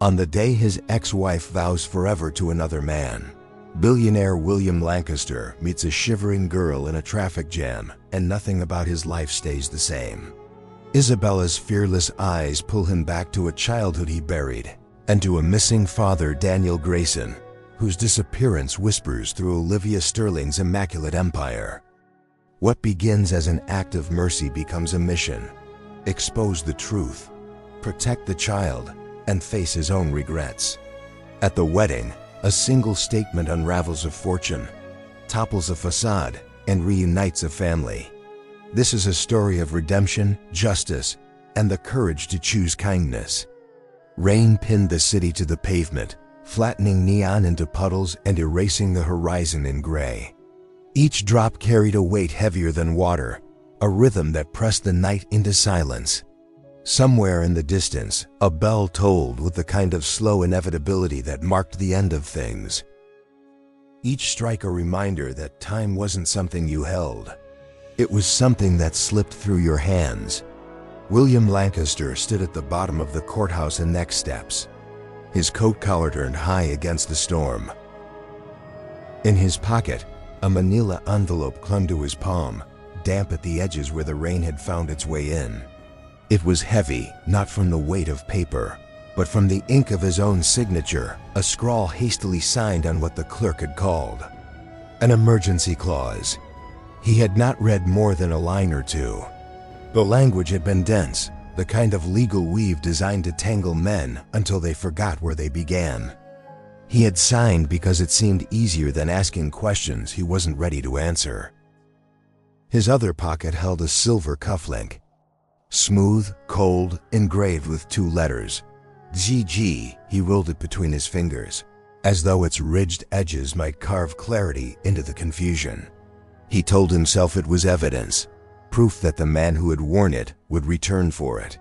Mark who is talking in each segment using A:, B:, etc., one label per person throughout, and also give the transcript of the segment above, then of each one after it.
A: On the day his ex-wife vows forever to another man, billionaire William Lancaster meets a shivering girl in a traffic jam, and nothing about his life stays the same. Isabella's fearless eyes pull him back to a childhood he buried, and to a missing father, Daniel Grayson, whose disappearance whispers through Olivia Sterling's immaculate empire. What begins as an act of mercy becomes a mission: expose the truth, protect the child, and face his own regrets. At the wedding, a single statement unravels a fortune, topples a facade, and reunites a family. This is a story of redemption, justice, and the courage to choose kindness. Rain pinned the city to the pavement, flattening neon into puddles and erasing the horizon in gray. Each drop carried a weight heavier than water, a rhythm that pressed the night into silence. Somewhere in the distance, a bell tolled with the kind of slow inevitability that marked the end of things. Each strike a reminder that time wasn't something you held. It was something that slipped through your hands. William Lancaster stood at the bottom of the courthouse and next steps, his coat collar turned high against the storm. In his pocket, a manila envelope clung to his palm, damp at the edges where the rain had found its way in. It was heavy, not from the weight of paper, but from the ink of his own signature, a scrawl hastily signed on what the clerk had called an emergency clause. He had not read more than a line or two. The language had been dense, the kind of legal weave designed to tangle men until they forgot where they began. He had signed because it seemed easier than asking questions he wasn't ready to answer. His other pocket held a silver cufflink, smooth, cold, engraved with 2 letters. GG, he rolled it between his fingers, as though its ridged edges might carve clarity into the confusion. He told himself it was evidence, proof that the man who had worn it would return for it.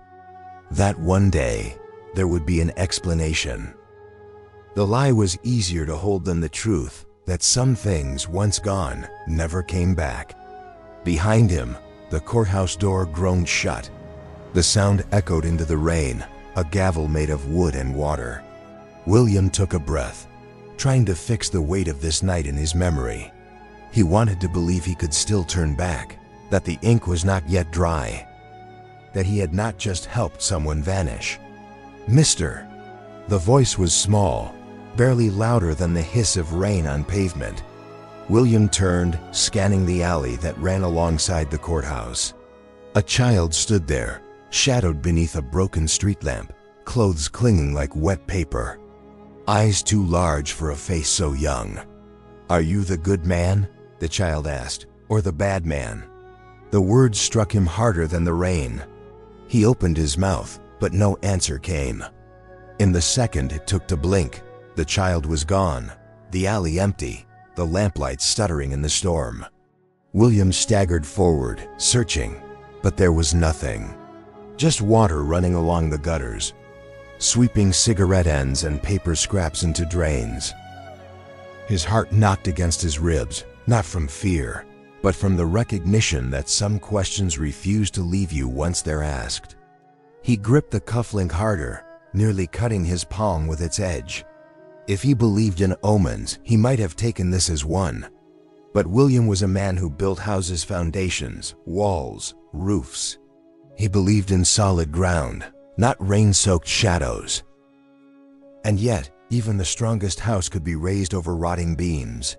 A: That one day, there would be an explanation. The lie was easier to hold than the truth that some things, once gone, never came back. Behind him, the courthouse door groaned shut. The sound echoed into the rain, a gavel made of wood and water. William took a breath, trying to fix the weight of this night in his memory. He wanted to believe he could still turn back, that the ink was not yet dry, that he had not just helped someone vanish. "Mister." The voice was small, barely louder than the hiss of rain on pavement. William turned, scanning the alley that ran alongside the courthouse. A child stood there, shadowed beneath a broken street lamp, clothes clinging like wet paper. Eyes too large for a face so young. "Are you the good man?" the child asked, "or the bad man?" The words struck him harder than the rain. He opened his mouth, but no answer came. In the second it took to blink, the child was gone, the alley empty, the lamplight stuttering in the storm. William staggered forward, searching, but there was nothing. Just water running along the gutters, sweeping cigarette ends and paper scraps into drains. His heart knocked against his ribs, not from fear, but from the recognition that some questions refuse to leave you once they're asked. He gripped the cufflink harder, nearly cutting his palm with its edge. If he believed in omens, he might have taken this as one. But William was a man who built houses' foundations, walls, roofs. He believed in solid ground, not rain-soaked shadows. And yet, even the strongest house could be raised over rotting beams.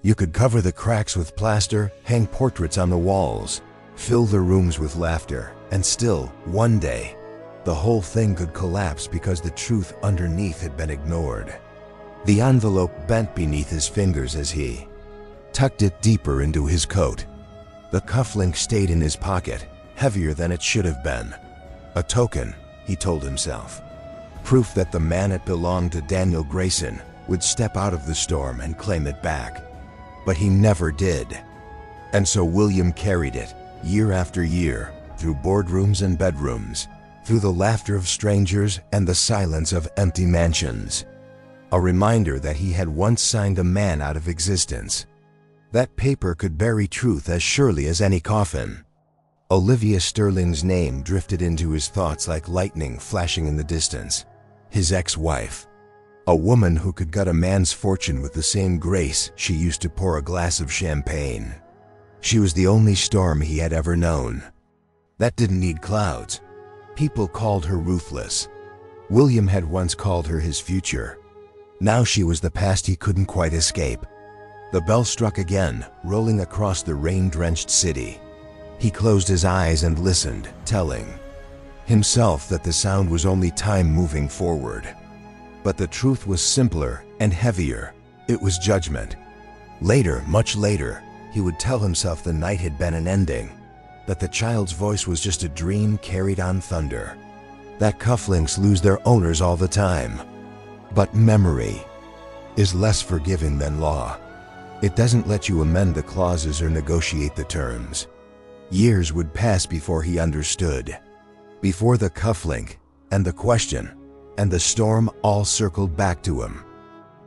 A: You could cover the cracks with plaster, hang portraits on the walls, fill the rooms with laughter, and still, one day, the whole thing could collapse because the truth underneath had been ignored. The envelope bent beneath his fingers as he tucked it deeper into his coat. The cufflink stayed in his pocket, heavier than it should have been. A token, he told himself. Proof that the man it belonged to, Daniel Grayson, would step out of the storm and claim it back. But he never did. And so William carried it, year after year, through boardrooms and bedrooms, through the laughter of strangers and the silence of empty mansions. A reminder that he had once signed a man out of existence. That paper could bury truth as surely as any coffin. Olivia Sterling's name drifted into his thoughts like lightning flashing in the distance. his ex-wife. A woman who could gut a man's fortune with the same grace she used to pour a glass of champagne. She was the only storm he had ever known. That didn't need clouds. People called her ruthless. William had once called her his future. Now she was the past he couldn't quite escape. The bell struck again, rolling across the rain-drenched city. He closed his eyes and listened, telling himself that the sound was only time moving forward. But the truth was simpler and heavier. It was judgment. Later, much later, he would tell himself the night had been an ending, that the child's voice was just a dream carried on thunder, that cufflinks lose their owners all the time. But memory is less forgiving than law. It doesn't let you amend the clauses or negotiate the terms. Years would pass before he understood. Before the cufflink and the question and the storm all circled back to him.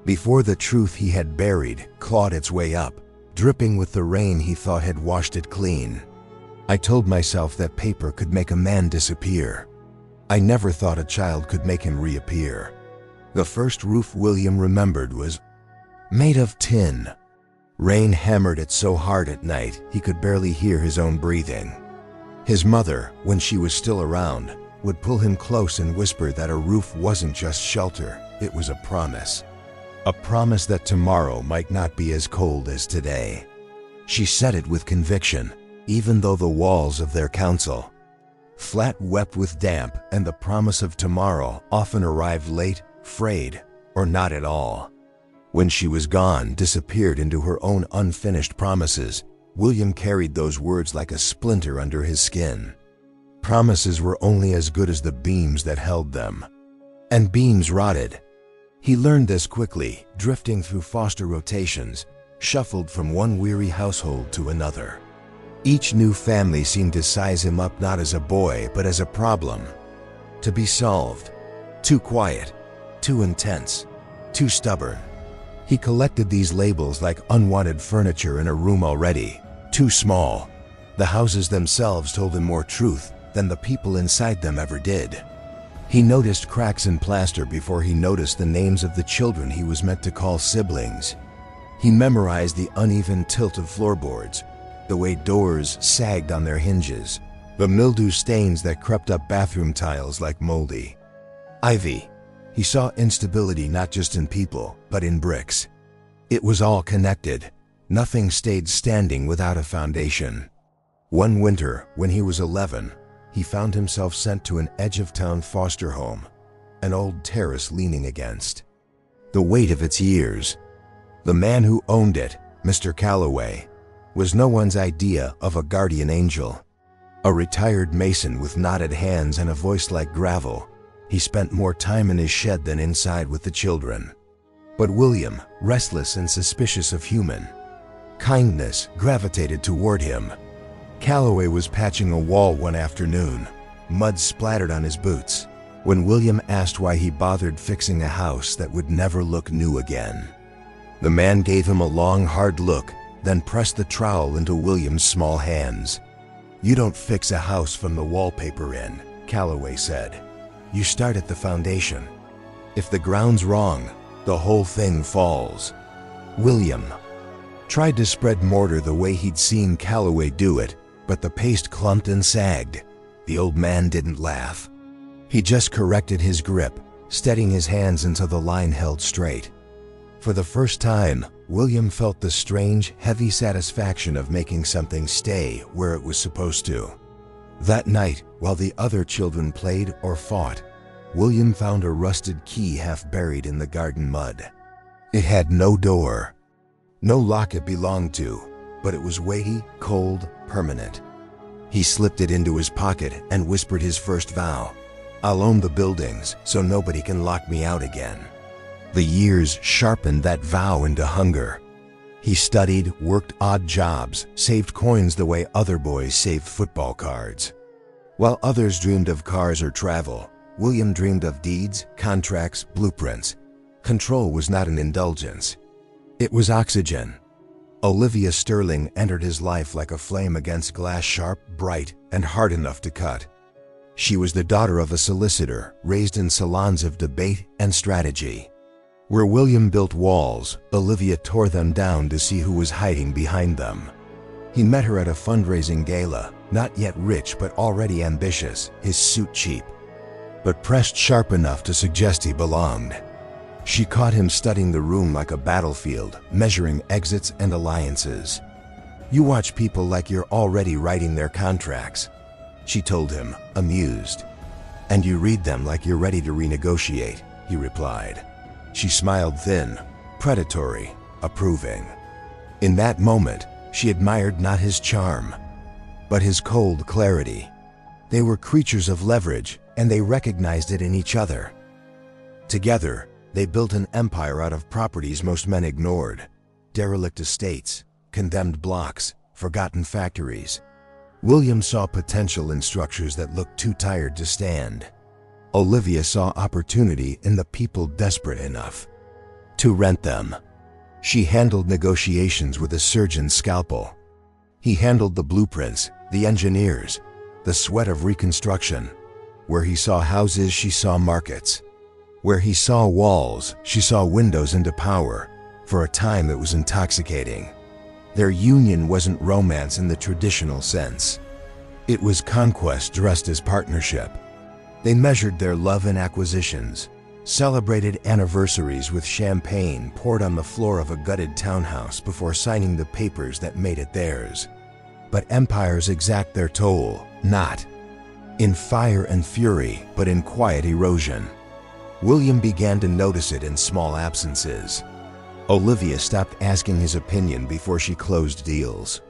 A: Before the truth he had buried clawed its way up, dripping with the rain he thought had washed it clean. I told myself that paper could make a man disappear. I never thought a child could make him reappear. The first roof William remembered was made of tin. Rain hammered it so hard at night he could barely hear his own breathing. His mother, when she was still around, would pull him close and whisper that a roof wasn't just shelter, it was a promise. A promise that tomorrow might not be as cold as today. She said it with conviction, even though the walls of their council, flat wept with damp, and the promise of tomorrow often arrived late, frayed, or not at all. When she was gone, disappeared into her own unfinished promises, William carried those words like a splinter under his skin. Promises were only as good as the beams that held them. And beams rotted. He learned this quickly, drifting through foster rotations, shuffled from one weary household to another. Each new family seemed to size him up not as a boy, but as a problem. To be solved. Too quiet, too intense, too stubborn. He collected these labels like unwanted furniture in a room already too small. The houses themselves told him more truth than the people inside them ever did. He noticed cracks in plaster before he noticed the names of the children he was meant to call siblings. He memorized the uneven tilt of floorboards, the way doors sagged on their hinges, the mildew stains that crept up bathroom tiles like moldy ivy. He saw instability not just in people, but in bricks. It was all connected. Nothing stayed standing without a foundation. One winter, when he was 11, he found himself sent to an edge-of-town foster home, an old terrace leaning against the weight of its years. The man who owned it, Mr. Calloway, was no one's idea of a guardian angel. A retired mason with knotted hands and a voice like gravel, he spent more time in his shed than inside with the children. But William, restless and suspicious of human kindness, gravitated toward him. Calloway was patching a wall one afternoon. Mud splattered on his boots, when William asked why he bothered fixing a house that would never look new again. The man gave him a long, hard look, then pressed the trowel into William's small hands. "You don't fix a house from the wallpaper in," Calloway said. "You start at the foundation. If the ground's wrong, the whole thing falls." William tried to spread mortar the way he'd seen Calloway do it, but the paste clumped and sagged. The old man didn't laugh. He just corrected his grip, steadying his hands until the line held straight. For the first time, William felt the strange, heavy satisfaction of making something stay where it was supposed to. That night, while the other children played or fought, William found a rusted key half buried in the garden mud. It had no door, no lock it belonged to, but it was weighty, cold, permanent. He slipped it into his pocket and whispered his first vow. "I'll own the buildings so nobody can lock me out again." The years sharpened that vow into hunger. He studied, worked odd jobs, saved coins the way other boys saved football cards. While others dreamed of cars or travel, William dreamed of deeds, contracts, blueprints. Control was not an indulgence. It was oxygen. Olivia Sterling entered his life like a flame against glass, sharp, bright, and hard enough to cut. She was the daughter of a solicitor, raised in salons of debate and strategy. Where William built walls, Olivia tore them down to see who was hiding behind them. He met her at a fundraising gala, not yet rich but already ambitious, his suit cheap, but pressed sharp enough to suggest he belonged. She caught him studying the room like a battlefield, measuring exits and alliances. "You watch people like you're already writing their contracts," she told him, amused. "And you read them like you're ready to renegotiate," he replied. She smiled thin, predatory, approving. In that moment, she admired not his charm, but his cold clarity. They were creatures of leverage, and they recognized it in each other. Together, they built an empire out of properties most men ignored: derelict estates, condemned blocks, forgotten factories. William saw potential in structures that looked too tired to stand. Olivia saw opportunity in the people desperate enough to rent them. She handled negotiations with a surgeon's scalpel. He handled the blueprints, the engineers, the sweat of reconstruction. Where he saw houses, she saw markets. Where he saw walls, she saw windows into power. For a time, it was intoxicating. Their union wasn't romance in the traditional sense. It was conquest dressed as partnership. They measured their love in acquisitions, celebrated anniversaries with champagne poured on the floor of a gutted townhouse before signing the papers that made it theirs. But empires exact their toll, not in fire and fury, but in quiet erosion. William began to notice it in small absences. Olivia stopped asking his opinion before she closed deals.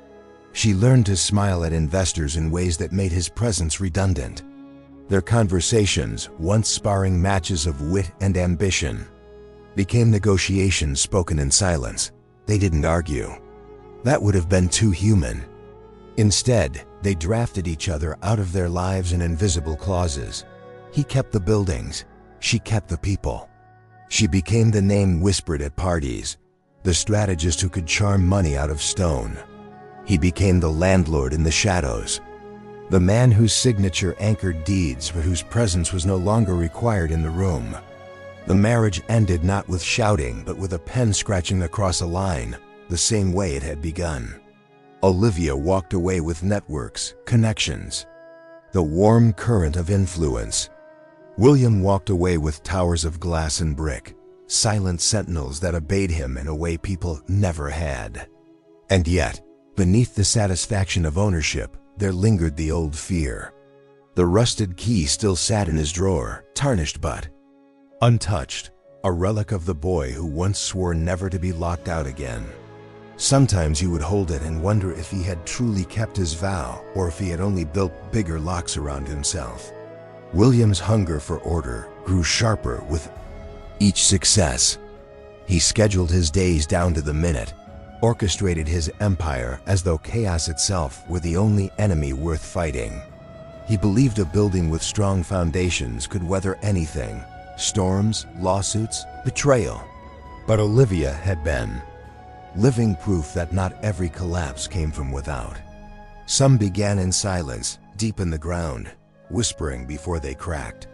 A: She learned to smile at investors in ways that made his presence redundant. Their conversations, once sparring matches of wit and ambition, became negotiations spoken in silence. They didn't argue. That would have been too human. Instead, they drafted each other out of their lives in invisible clauses. He kept the buildings. She kept the people. She became the name whispered at parties, the strategist who could charm money out of stone. He became the landlord in the shadows, the man whose signature anchored deeds but whose presence was no longer required in the room. The marriage ended not with shouting but with a pen scratching across a line, the same way it had begun. Olivia walked away with networks, connections, the warm current of influence. William walked away with towers of glass and brick, silent sentinels that obeyed him in a way people never had. And yet, beneath the satisfaction of ownership, there lingered the old fear. The rusted key still sat in his drawer, tarnished but untouched, a relic of the boy who once swore never to be locked out again. Sometimes he would hold it and wonder if he had truly kept his vow or if he had only built bigger locks around himself. William's hunger for order grew sharper with each success. He scheduled his days down to the minute, orchestrated his empire as though chaos itself were the only enemy worth fighting. He believed a building with strong foundations could weather anything: storms, lawsuits, betrayal. But Olivia had been living proof that not every collapse came from without. Some began in silence, deep in the ground, whispering before they cracked.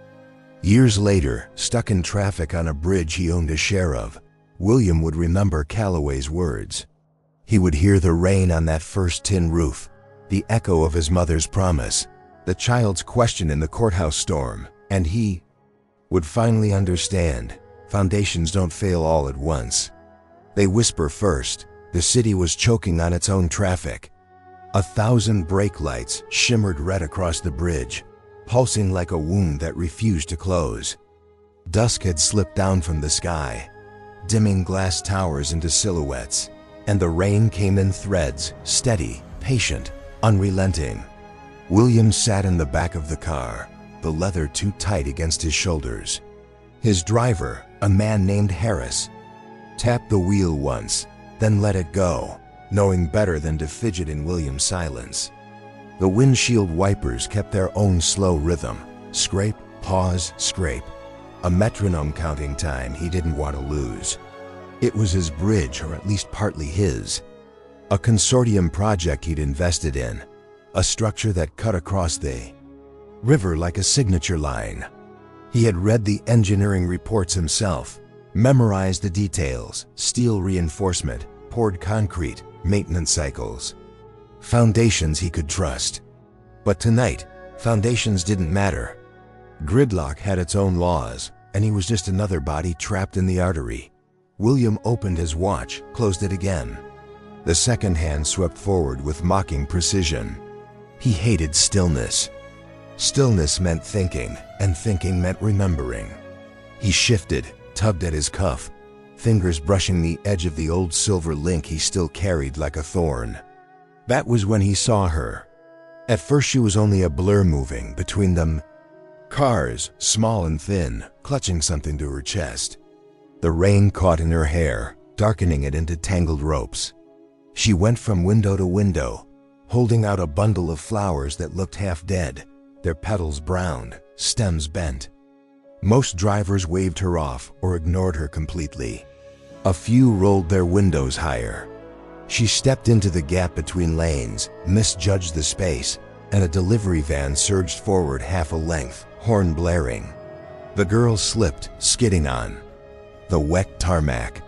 A: Years later, stuck in traffic on a bridge he owned a share of, William would remember Calloway's words. He would hear the rain on that first tin roof, the echo of his mother's promise, the child's question in the courthouse storm, and he would finally understand: foundations don't fail all at once. They whisper first. The city was choking on its own traffic. 1,000 brake lights shimmered red across the bridge, pulsing like a wound that refused to close. Dusk had slipped down from the sky, dimming glass towers into silhouettes, and the rain came in threads, steady, patient, unrelenting. William sat in the back of the car, the leather too tight against his shoulders. His driver, a man named Harris, tapped the wheel once, then let it go, knowing better than to fidget in William's silence. The windshield wipers kept their own slow rhythm: scrape, pause, scrape. A metronome counting time he didn't want to lose. It was his bridge, or at least partly his. A consortium project he'd invested in, a structure that cut across the river like a signature line. He had read the engineering reports himself, memorized the details, steel reinforcement, poured concrete, maintenance cycles. Foundations he could trust. But tonight, foundations didn't matter. Gridlock had its own laws, and he was just another body trapped in the artery. William opened his watch, closed it again. The second hand swept forward with mocking precision. He hated stillness. Stillness meant thinking, and thinking meant remembering. He shifted, tugged at his cuff, fingers brushing the edge of the old silver link he still carried like a thorn. That was when he saw her. At first she was only a blur moving between them. Cars, small and thin, clutching something to her chest. The rain caught in her hair, darkening it into tangled ropes. She went from window to window, holding out a bundle of flowers that looked half dead, their petals browned, stems bent. Most drivers waved her off or ignored her completely. A few rolled their windows higher. She stepped into the gap between lanes, misjudged the space, and a delivery van surged forward half a length, horn blaring. The girl slipped, skidding on the wet tarmac.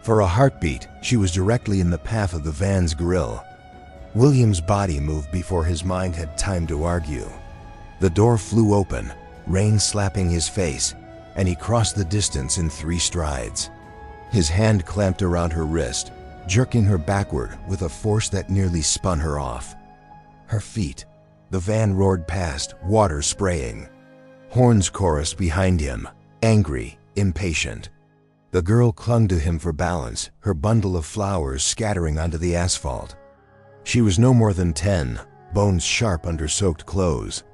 A: For a heartbeat, she was directly in the path of the van's grill. William's body moved before his mind had time to argue. The door flew open, rain slapping his face, and he crossed the distance in 3 strides. His hand clamped around her wrist, jerking her backward with a force that nearly spun her off. Her feet. The van roared past, water spraying. Horns chorused behind him, angry, impatient. The girl clung to him for balance, her bundle of flowers scattering onto the asphalt. She was no more than 10, bones sharp under soaked clothes,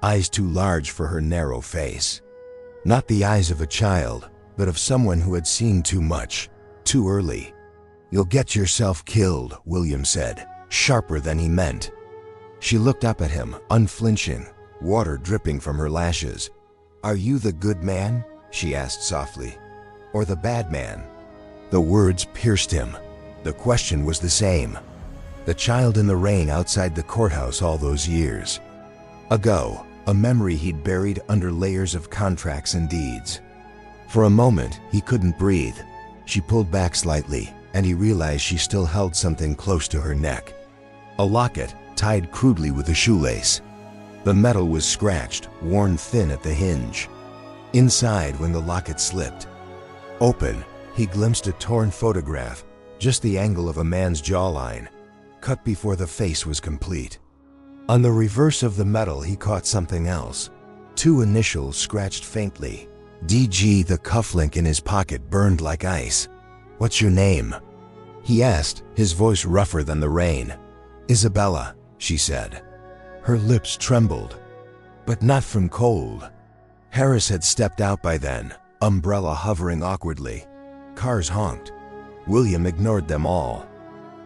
A: eyes too large for her narrow face. Not the eyes of a child, but of someone who had seen too much, too early. "You'll get yourself killed," William said, sharper than he meant. She looked up at him, unflinching, water dripping from her lashes. "Are you the good man?" she asked softly. "Or the bad man?" The words pierced him. The question was the same. The child in the rain outside the courthouse all those years ago, a memory he'd buried under layers of contracts and deeds. For a moment, he couldn't breathe. She pulled back slightly, and he realized she still held something close to her neck. A locket, tied crudely with a shoelace. The metal was scratched, worn thin at the hinge. Inside, when the locket slipped open, he glimpsed a torn photograph, just the angle of a man's jawline, cut before the face was complete. On the reverse of the metal, he caught something else. 2 initials scratched faintly. DG. The cufflink in his pocket burned like ice. "What's your name?" he asked, his voice rougher than the rain. "Isabella," she said. Her lips trembled, but not from cold. Harris had stepped out by then, umbrella hovering awkwardly. Cars honked. William ignored them all.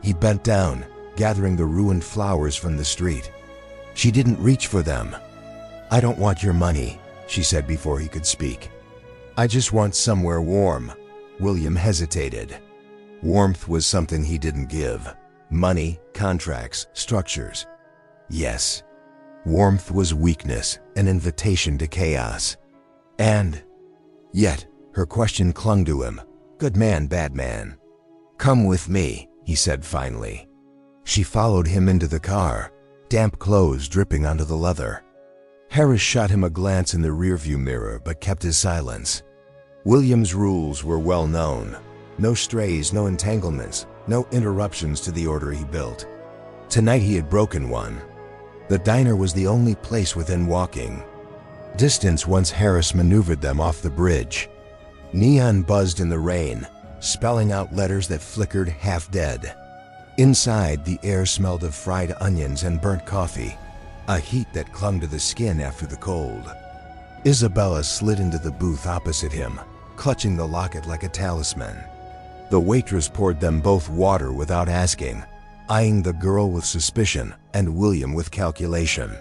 A: He bent down, gathering the ruined flowers from the street. She didn't reach for them. "I don't want your money," she said before he could speak. "I just want somewhere warm." William hesitated. Warmth was something he didn't give. Money, contracts, structures. Yes. Warmth was weakness, an invitation to chaos. And yet, her question clung to him. "Good man, bad man?" "Come with me," he said finally. She followed him into the car, damp clothes dripping onto the leather. Harris shot him a glance in the rearview mirror but kept his silence. William's rules were well known. No strays, no entanglements, no interruptions to the order he built. Tonight he had broken one. The diner was the only place within walking distance once Harris maneuvered them off the bridge. Neon buzzed in the rain, spelling out letters that flickered half dead. Inside, the air smelled of fried onions and burnt coffee, a heat that clung to the skin after the cold. Isabella slid into the booth opposite him, clutching the locket like a talisman. The waitress poured them both water without asking, eyeing the girl with suspicion and William with calculation.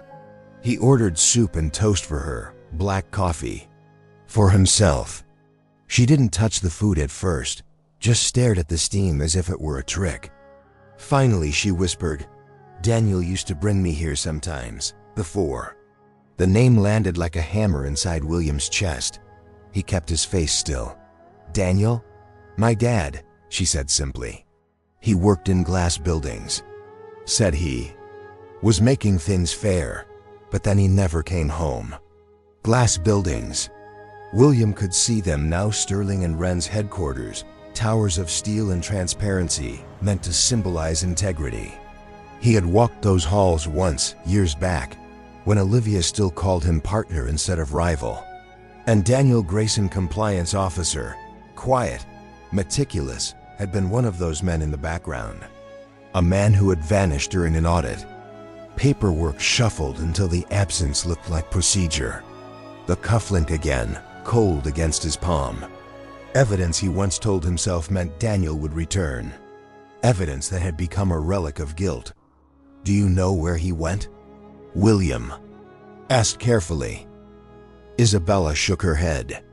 A: He ordered soup and toast for her, black coffee. For himself. She didn't touch the food at first, just stared at the steam as if it were a trick. Finally, she whispered, "Daniel used to bring me here sometimes, before." The name landed like a hammer inside William's chest. He kept his face still. "Daniel?" "My dad," she said simply. "He worked in glass buildings," said he. "Was making things fair, but then he never came home." Glass buildings. William could see them now, Sterling and Wren's headquarters, towers of steel and transparency meant to symbolize integrity. He had walked those halls once, years back, when Olivia still called him partner instead of rival. And Daniel Grayson, compliance officer, quiet, meticulous, had been one of those men in the background. A man who had vanished during an audit. Paperwork shuffled until the absence looked like procedure. The cufflink again, cold against his palm. Evidence he once told himself meant Daniel would return. Evidence that had become a relic of guilt. "Do you know where he went?" William asked carefully. Isabella shook her head.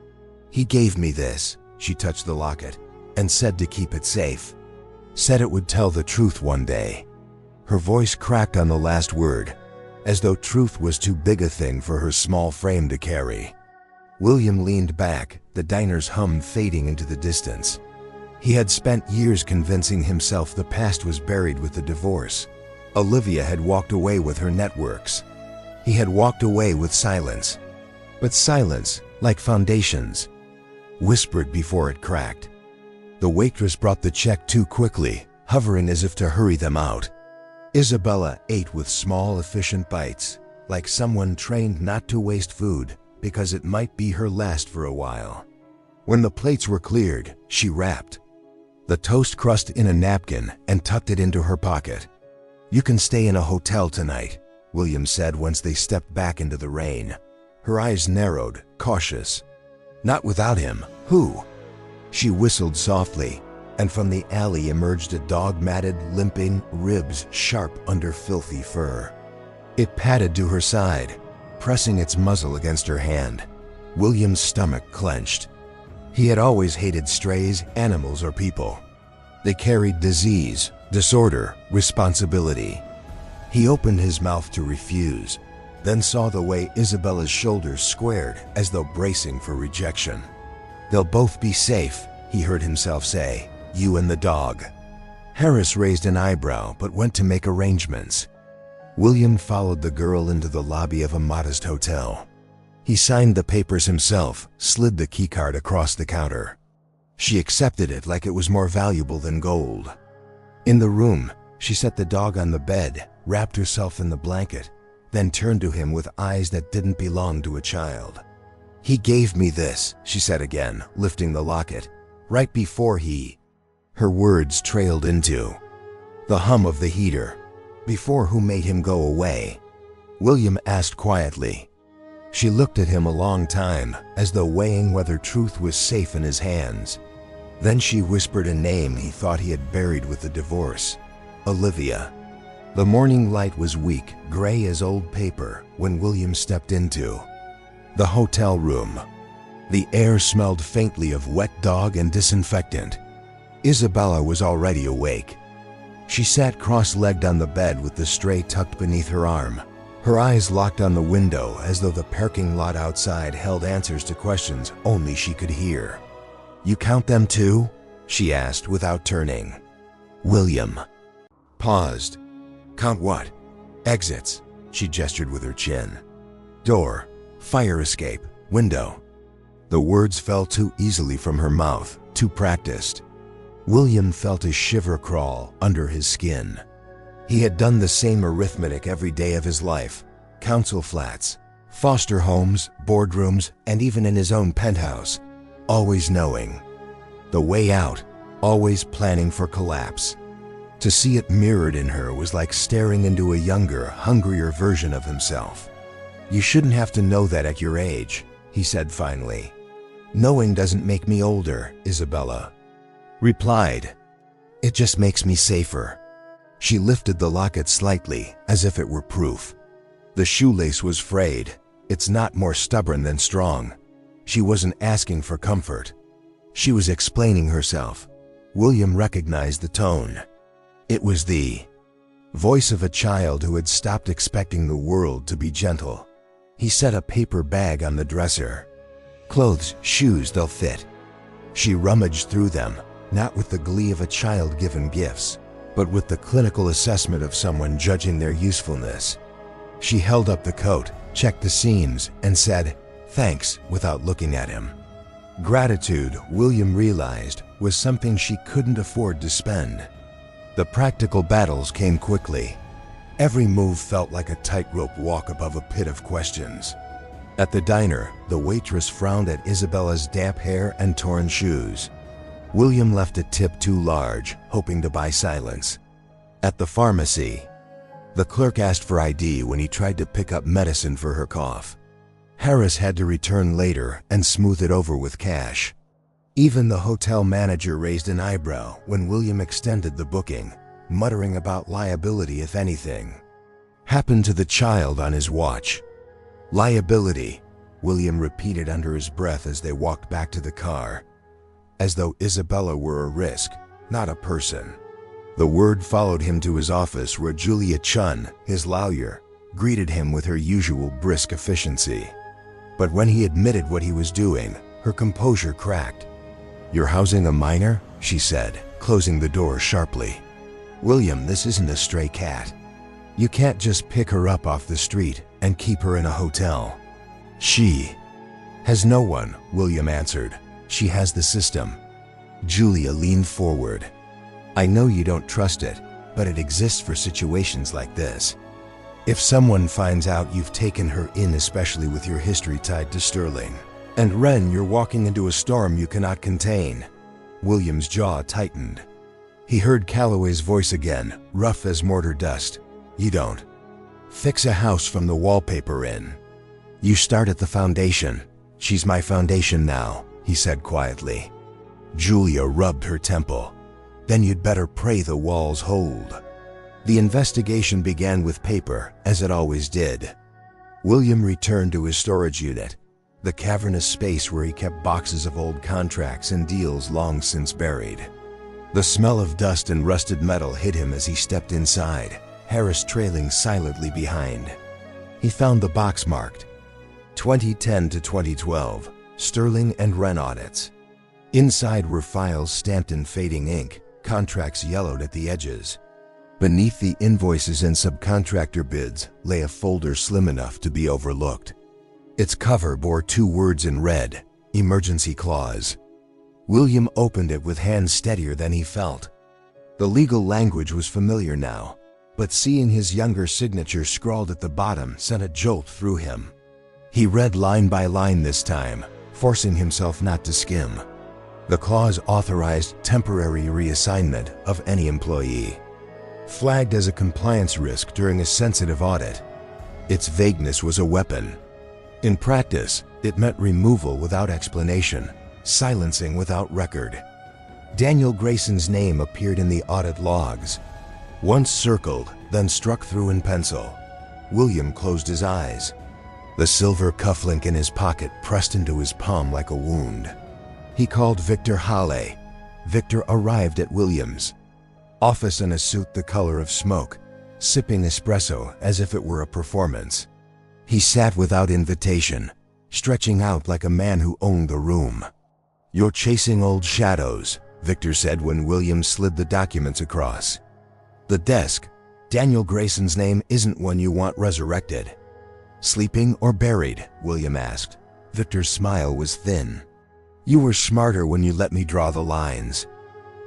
A: "He gave me this," she touched the locket, "and said to keep it safe. Said it would tell the truth one day." Her voice cracked on the last word, as though truth was too big a thing for her small frame to carry. William leaned back, the diner's hum fading into the distance. He had spent years convincing himself the past was buried with the divorce. Olivia had walked away with her networks. He had walked away with silence. But silence, like foundations, whispered before it cracked. The waitress brought the check too quickly, hovering as if to hurry them out. Isabella ate with small, efficient bites, like someone trained not to waste food because it might be her last for a while. When the plates were cleared, she wrapped the toast crust in a napkin and tucked it into her pocket. "You can stay in a hotel tonight," William said once they stepped back into the rain. Her eyes narrowed, cautious. "Not without him. Who?" She whistled softly, and from the alley emerged a dog, matted, limping, ribs sharp under filthy fur. It padded to her side, pressing its muzzle against her hand. William's stomach clenched. He had always hated strays, animals, or people. They carried disease, disorder, responsibility. He opened his mouth to refuse, then saw the way Isabella's shoulders squared as though bracing for rejection. "They'll both be safe," he heard himself say. "You and the dog." Harris raised an eyebrow but went to make arrangements. William followed the girl into the lobby of a modest hotel. He signed the papers himself, slid the keycard across the counter. She accepted it like it was more valuable than gold. In the room, she set the dog on the bed, wrapped herself in the blanket, then turned to him with eyes that didn't belong to a child. "He gave me this," she said again, lifting the locket, "right before he—" Her words trailed into the hum of the heater. "Before who made him go away?" William asked quietly. She looked at him a long time, as though weighing whether truth was safe in his hands. Then she whispered a name he thought he had buried with the divorce. Olivia. The morning light was weak, gray as old paper, when William stepped into the hotel room. The air smelled faintly of wet dog and disinfectant. Isabella was already awake. She sat cross-legged on the bed with the stray tucked beneath her arm. Her eyes locked on the window as though the parking lot outside held answers to questions only she could hear. "You count them too?" she asked without turning. William paused. "Count what?" "Exits," she gestured with her chin. "Door, fire escape, window." The words fell too easily from her mouth, too practiced. William felt a shiver crawl under his skin. He had done the same arithmetic every day of his life. Council flats, foster homes, boardrooms, and even in his own penthouse. Always knowing the way out, always planning for collapse. To see it mirrored in her was like staring into a younger, hungrier version of himself. "You shouldn't have to know that at your age," he said finally. "Knowing doesn't make me older," Isabella replied. "It just makes me safer." She lifted the locket slightly, as if it were proof. The shoelace was frayed. It's not more stubborn than strong. She wasn't asking for comfort. She was explaining herself. William recognized the tone. It was the voice of a child who had stopped expecting the world to be gentle. He set a paper bag on the dresser. Clothes, shoes, they'll fit. She rummaged through them, not with the glee of a child given gifts, but with the clinical assessment of someone judging their usefulness. She held up the coat, checked the seams, and said, "Thanks," without looking at him. Gratitude, William realized, was something she couldn't afford to spend. The practical battles came quickly. Every move felt like a tightrope walk above a pit of questions. At the diner, the waitress frowned at Isabella's damp hair and torn shoes. William left a tip too large, hoping to buy silence. At the pharmacy, the clerk asked for ID when he tried to pick up medicine for her cough. Harris had to return later and smooth it over with cash. Even the hotel manager raised an eyebrow when William extended the booking, muttering about liability if anything happened to the child on his watch. Liability, William repeated under his breath as they walked back to the car, as though Isabella were a risk, not a person. The word followed him to his office where Julia Chun, his lawyer, greeted him with her usual brisk efficiency. But when he admitted what he was doing, her composure cracked. "You're housing a minor?" she said, closing the door sharply. "William, this isn't a stray cat. You can't just pick her up off the street and keep her in a hotel." "She has no one," William answered. "She has the system." Julia leaned forward. "I know you don't trust it, but it exists for situations like this. If someone finds out you've taken her in, especially with your history tied to Sterling, and Ren, you're walking into a storm you cannot contain." William's jaw tightened. He heard Calloway's voice again, rough as mortar dust. "You don't fix a house from the wallpaper in. You start at the foundation." "She's my foundation now," he said quietly. Julia rubbed her temple. "Then you'd better pray the walls hold." The investigation began with paper, as it always did. William returned to his storage unit, the cavernous space where he kept boxes of old contracts and deals long since buried. The smell of dust and rusted metal hit him as he stepped inside, Harris trailing silently behind. He found the box marked 2010 to 2012, Sterling and Wren audits. Inside were files stamped in fading ink, contracts yellowed at the edges. Beneath the invoices and subcontractor bids lay a folder slim enough to be overlooked. Its cover bore 2 words in red, "Emergency Clause." William opened it with hands steadier than he felt. The legal language was familiar now, but seeing his younger signature scrawled at the bottom sent a jolt through him. He read line by line this time, forcing himself not to skim. The clause authorized temporary reassignment of any employee, flagged as a compliance risk during a sensitive audit. Its vagueness was a weapon. In practice, it meant removal without explanation, silencing without record. Daniel Grayson's name appeared in the audit logs, once circled, then struck through in pencil. William closed his eyes. The silver cufflink in his pocket pressed into his palm like a wound. He called Victor Halle. Victor arrived at Williams' office in a suit the color of smoke, sipping espresso as if it were a performance. He sat without invitation, stretching out like a man who owned the room. "You're chasing old shadows," Victor said when Williams slid the documents across the desk. "Daniel Grayson's name isn't one you want resurrected." "Sleeping or buried?" William asked. Victor's smile was thin. "You were smarter when you let me draw the lines.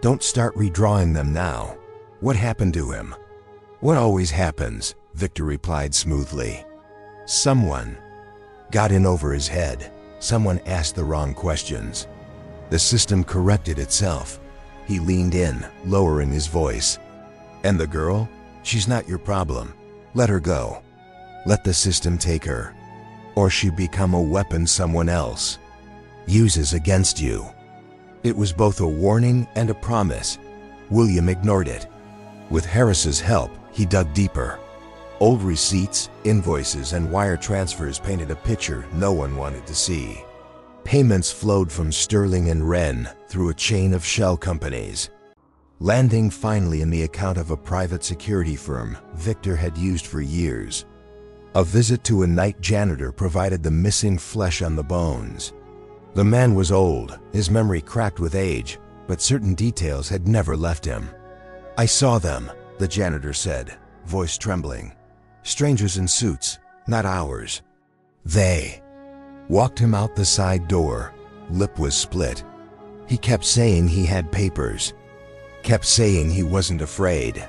A: Don't start redrawing them now. What happened to him?" "What always happens," Victor replied smoothly. "Someone got in over his head. Someone asked the wrong questions. The system corrected itself." He leaned in, lowering his voice. "And the girl? She's not your problem. Let her go. Let the system take her. Or she become a weapon someone else uses against you." It was both a warning and a promise. William ignored it. With Harris's help, he dug deeper. Old receipts, invoices, and wire transfers painted a picture no one wanted to see. Payments flowed from Sterling and Wren through a chain of shell companies, landing finally in the account of a private security firm Victor had used for years. A visit to a night janitor provided the missing flesh on the bones. The man was old, his memory cracked with age, but certain details had never left him. "I saw them," the janitor said, voice trembling. "Strangers in suits, not ours. They walked him out the side door. Lip was split. He kept saying he had papers. Kept saying he wasn't afraid.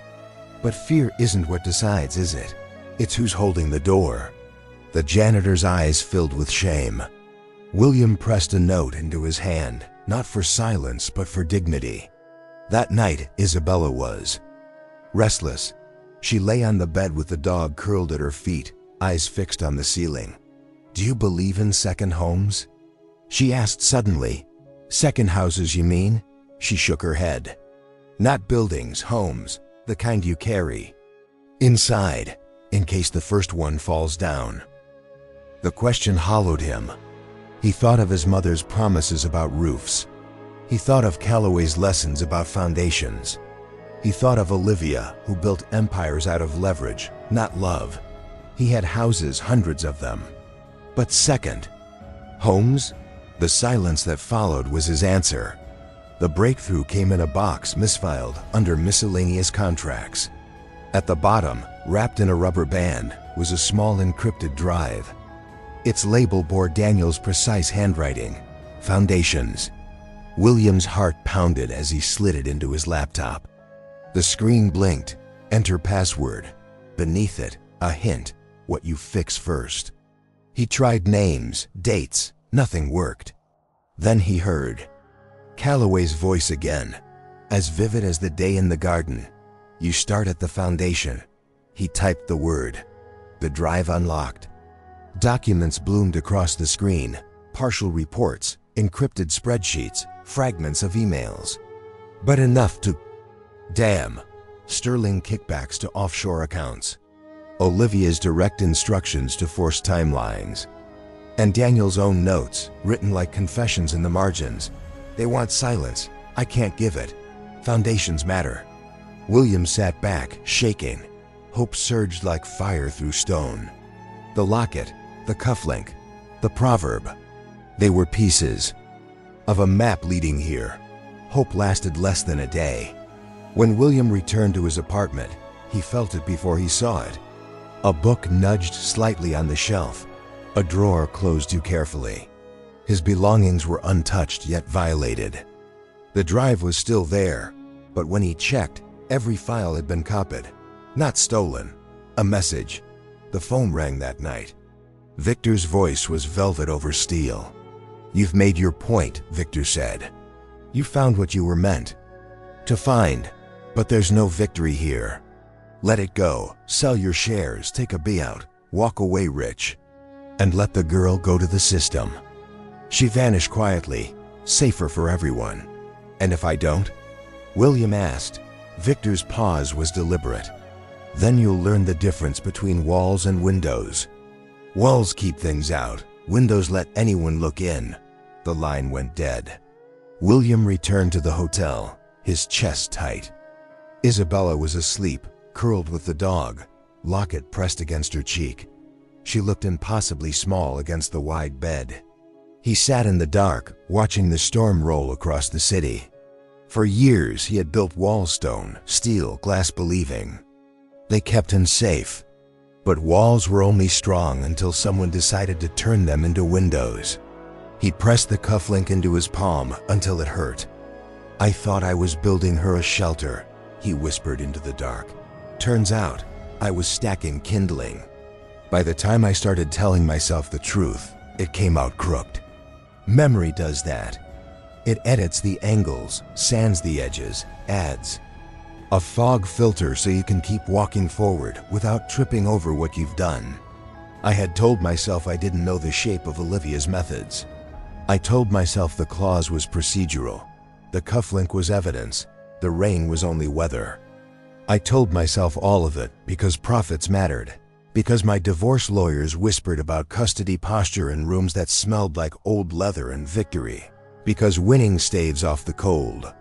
A: But fear isn't what decides, is it? It's who's holding the door." The janitor's eyes filled with shame. William pressed a note into his hand, not for silence, but for dignity. That night, Isabella was restless. She lay on the bed with the dog curled at her feet, eyes fixed on the ceiling. "Do you believe in second homes?" she asked suddenly. "Second houses, you mean?" She shook her head. "Not buildings, homes, the kind you carry inside, in case the first one falls down." The question hollowed him. He thought of his mother's promises about roofs. He thought of Calloway's lessons about foundations. He thought of Olivia, who built empires out of leverage, not love. He had houses, hundreds of them. But second homes? The silence that followed was his answer. The breakthrough came in a box misfiled under miscellaneous contracts. At the bottom, wrapped in a rubber band, was a small encrypted drive. Its label bore Daniel's precise handwriting, "Foundations." William's heart pounded as he slid it into his laptop. The screen blinked, "Enter password." Beneath it, a hint, "What you fix first." He tried names, dates, nothing worked. Then he heard Calloway's voice again, as vivid as the day in the garden. "You start at the foundation." He typed the word. The drive unlocked. Documents bloomed across the screen, partial reports, encrypted spreadsheets, fragments of emails. But enough to... Damn! Sterling kickbacks to offshore accounts. Olivia's direct instructions to force timelines. And Daniel's own notes, written like confessions in the margins. "They want silence. I can't give it. Foundations matter." William sat back, shaking. Hope surged like fire through stone. The locket, the cufflink, the proverb. They were pieces of a map leading here. Hope lasted less than a day. When William returned to his apartment, he felt it before he saw it. A book nudged slightly on the shelf. A drawer closed too carefully. His belongings were untouched yet violated. The drive was still there, but when he checked, every file had been copied. Not stolen. A message. The phone rang that night. Victor's voice was velvet over steel. "You've made your point," Victor said. "You found what you were meant to find, but there's no victory here. Let it go. Sell your shares, take a buyout, walk away rich, and let the girl go to the system. She vanished quietly, safer for everyone." "And if I don't?" William asked. Victor's pause was deliberate. "Then you'll learn the difference between walls and windows. Walls keep things out. Windows let anyone look in." The line went dead. William returned to the hotel, his chest tight. Isabella was asleep, curled with the dog, locket pressed against her cheek. She looked impossibly small against the wide bed. He sat in the dark, watching the storm roll across the city. For years he had built walls, stone, steel, glass, believing they kept him safe. But walls were only strong until someone decided to turn them into windows. He pressed the cufflink into his palm until it hurt. "I thought I was building her a shelter," he whispered into the dark. "Turns out, I was stacking kindling." By the time I started telling myself the truth, it came out crooked. Memory does that. It edits the angles, sands the edges, adds a fog filter so you can keep walking forward without tripping over what you've done. I had told myself I didn't know the shape of Olivia's methods. I told myself the clause was procedural. The cufflink was evidence. The rain was only weather. I told myself all of it because profits mattered. Because my divorce lawyers whispered about custody posture in rooms that smelled like old leather and victory. Because winning staves off the cold.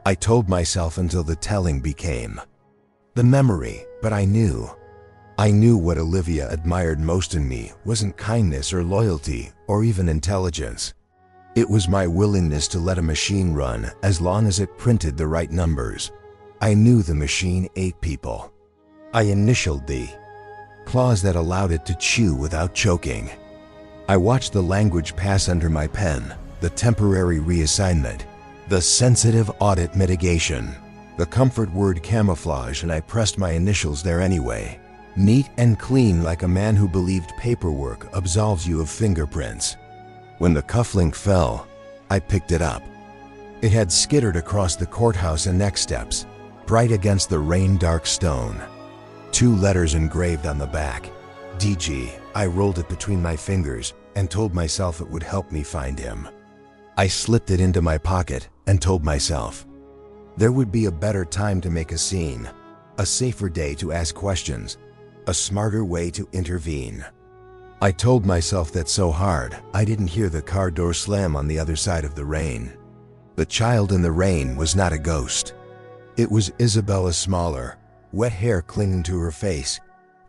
A: I told myself until the telling became the memory, but I knew. I knew what Olivia admired most in me wasn't kindness or loyalty or even intelligence. It was my willingness to let a machine run as long as it printed the right numbers. I knew the machine ate people. I initialed the clause that allowed it to chew without choking. I watched the language pass under my pen, the temporary reassignment, the sensitive audit mitigation, the comfort word camouflage, and I pressed my initials there anyway. Neat and clean, like a man who believed paperwork absolves you of fingerprints. When the cufflink fell, I picked it up. It had skittered across the courthouse and next steps, bright against the rain-dark stone. 2 letters engraved on the back. DG. I rolled it between my fingers and told myself it would help me find him. I slipped it into my pocket and told myself there would be a better time to make a scene, a safer day to ask questions, a smarter way to intervene. I told myself that so hard I didn't hear the car door slam on the other side of the rain. The child in the rain was not a ghost. It was Isabella, smaller, wet hair clinging to her face,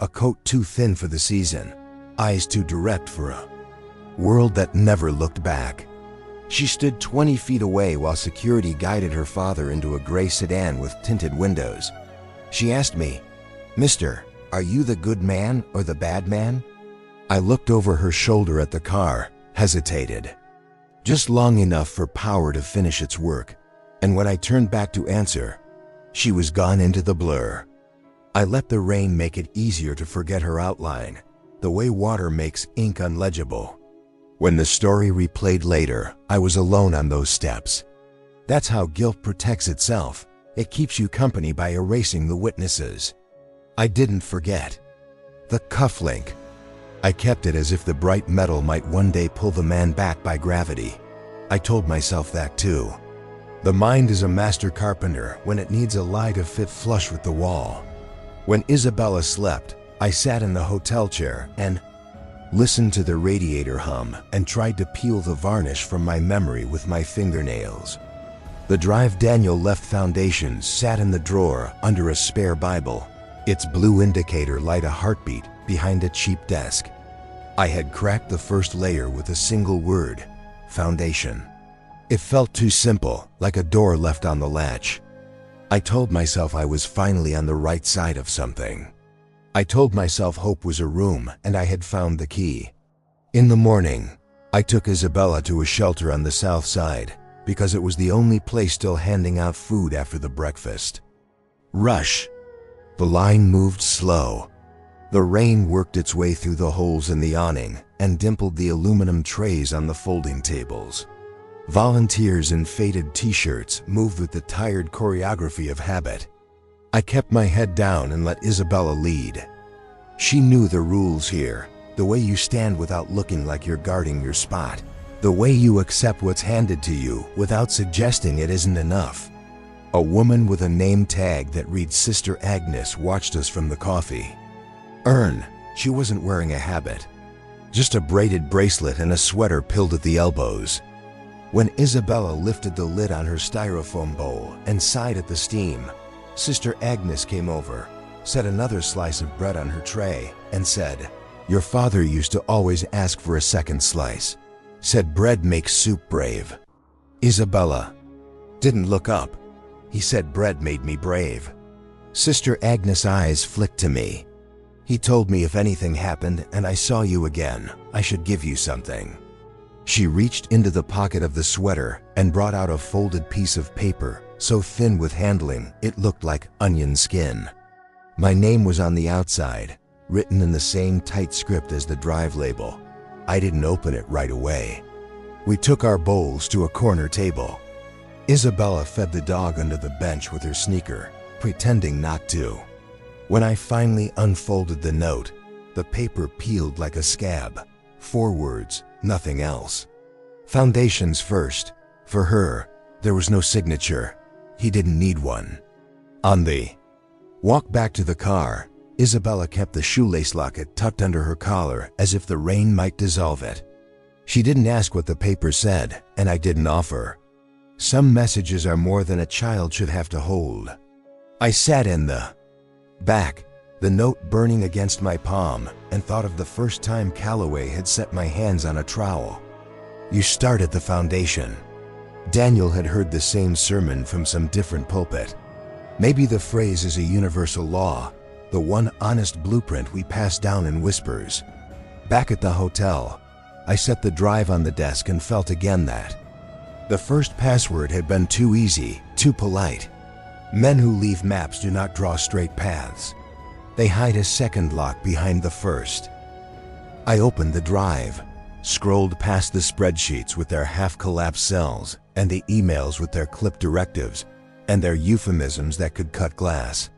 A: a coat too thin for the season, eyes too direct for a world that never looked back. She stood 20 feet away while security guided her father into a gray sedan with tinted windows. She asked me, "Mister, are you the good man or the bad man?" I looked over her shoulder at the car, hesitated. Just long enough for power to finish its work, and when I turned back to answer, she was gone into the blur. I let the rain make it easier to forget her outline, the way water makes ink unlegible. When the story replayed later, I was alone on those steps. That's how guilt protects itself. It keeps you company by erasing the witnesses. I didn't forget. The cufflink. I kept it as if the bright metal might one day pull the man back by gravity. I told myself that too. The mind is a master carpenter when it needs a lie to fit flush with the wall. When Isabella slept, I sat in the hotel chair and listened to the radiator hum and tried to peel the varnish from my memory with my fingernails. The drive Daniel left foundations sat in the drawer under a spare Bible, its blue indicator light a heartbeat behind a cheap desk. I had cracked the first layer with a single word: foundation. It felt too simple, like a door left on the latch. I told myself I was finally on the right side of something. I told myself hope was a room and I had found the key. In the morning, I took Isabella to a shelter on the south side because it was the only place still handing out food after the breakfast. Rush. The line moved slow. The rain worked its way through the holes in the awning and dimpled the aluminum trays on the folding tables. Volunteers in faded t-shirts moved with the tired choreography of habit. I kept my head down and let Isabella lead. She knew the rules here, the way you stand without looking like you're guarding your spot, the way you accept what's handed to you without suggesting it isn't enough. A woman with a name tag that reads Sister Agnes watched us from the coffee urn. She wasn't wearing a habit, just a braided bracelet and a sweater pilled at the elbows. When Isabella lifted the lid on her styrofoam bowl and sighed at the steam, Sister Agnes came over, set another slice of bread on her tray, and said, "Your father used to always ask for a second slice. Said bread makes soup brave." Isabella didn't look up. He said bread made me brave. Sister Agnes' eyes flicked to me. He told me if anything happened and I saw you again, I should give you something. She reached into the pocket of the sweater and brought out a folded piece of paper, so thin with handling it looked like onion skin. My name was on the outside, written in the same tight script as the drive label. I didn't open it right away. We took our bowls to a corner table. Isabella fed the dog under the bench with her sneaker, pretending not to. When I finally unfolded the note, the paper peeled like a scab. 4 words, nothing else. Foundations first. For her, there was no signature. He didn't need one. On the walk back to the car, Isabella kept the shoelace locket tucked under her collar as if the rain might dissolve it. She didn't ask what the paper said, and I didn't offer. Some messages are more than a child should have to hold. I sat in the back, the note burning against my palm, and thought of the first time Calloway had set my hands on a trowel. "You start at the foundation." Daniel had heard the same sermon from some different pulpit. Maybe the phrase is a universal law, the one honest blueprint we pass down in whispers. Back at the hotel, I set the drive on the desk and felt again that the first password had been too easy, too polite. Men who leave maps do not draw straight paths. They hide a second lock behind the first. I opened the drive, scrolled past the spreadsheets with their half-collapsed cells, and the emails with their clipped directives, and their euphemisms that could cut glass.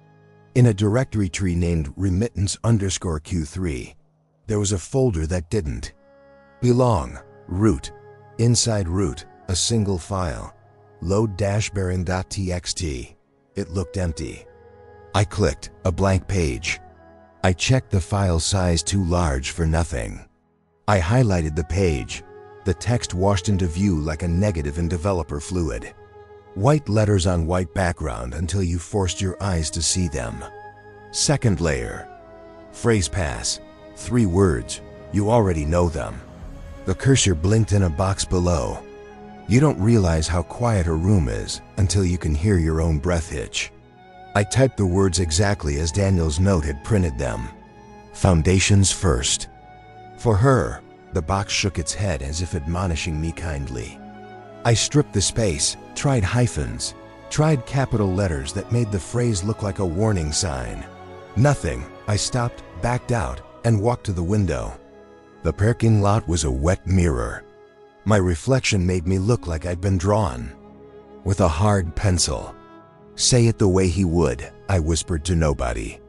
A: In a directory tree named remittance_Q3, there was a folder that didn't belong. Root. Inside root, a single file. Load-bearing.txt. It looked empty. I clicked, a blank page. I checked the file size too large for nothing. I highlighted the page. The text washed into view like a negative in developer fluid. White letters on white background until you forced your eyes to see them. Second layer. Phrase pass. 3 words. You already know them. The cursor blinked in a box below. You don't realize how quiet a room is until you can hear your own breath hitch. I typed the words exactly as Daniel's note had printed them. Foundations first. For her, the box shook its head as if admonishing me kindly. I stripped the space, tried hyphens, tried capital letters that made the phrase look like a warning sign. Nothing. I stopped, backed out, and walked to the window. The parking lot was a wet mirror. My reflection made me look like I'd been drawn with a hard pencil. "Say it the way he would," I whispered to nobody.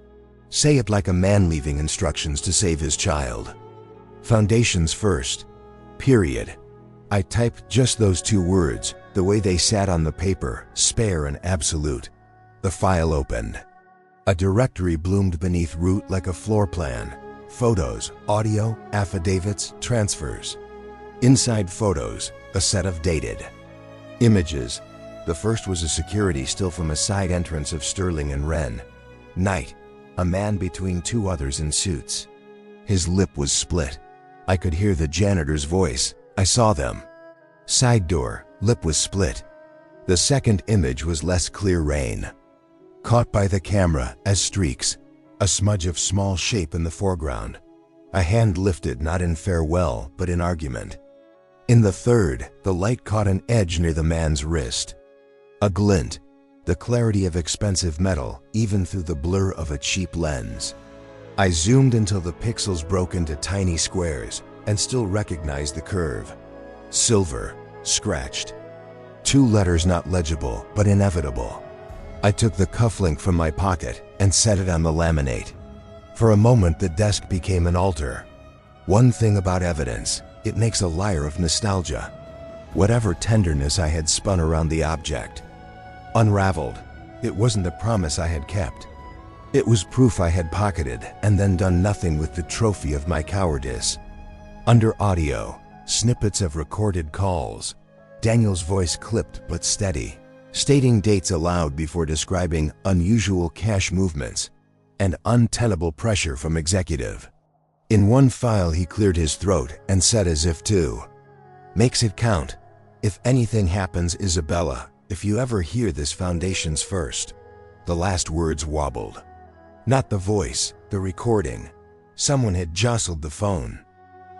A: "Say it like a man leaving instructions to save his child. Foundations first. Period." I typed just those 2 words, the way they sat on the paper, spare and absolute. The file opened. A directory bloomed beneath root like a floor plan. Photos, audio, affidavits, transfers. Inside photos, a set of dated images. The first was a security still from a side entrance of Sterling and Wren. Night. A man between 2 others in suits. His lip was split. I could hear the janitor's voice. I saw them. Side door, lip was split. The second image was less clear rain. Caught by the camera as streaks. A smudge of small shape in the foreground. A hand lifted not in farewell, but in argument. In the third, the light caught an edge near the man's wrist. A glint, the clarity of expensive metal, even through the blur of a cheap lens. I zoomed until the pixels broke into tiny squares, and still recognized the curve. Silver, scratched. 2 letters not legible, but inevitable. I took the cufflink from my pocket and set it on the laminate. For a moment, the desk became an altar. One thing about evidence, it makes a liar of nostalgia. Whatever tenderness I had spun around the object unraveled. It wasn't the promise I had kept. It was proof I had pocketed and then done nothing with the trophy of my cowardice. Under audio, snippets of recorded calls. Daniel's voice clipped but steady, stating dates aloud before describing unusual cash movements and untenable pressure from executive. In one file he cleared his throat and said as if to makes it count. "If anything happens, Isabella, if you ever hear this, foundations first." The last words wobbled. Not the voice, the recording. Someone had jostled the phone.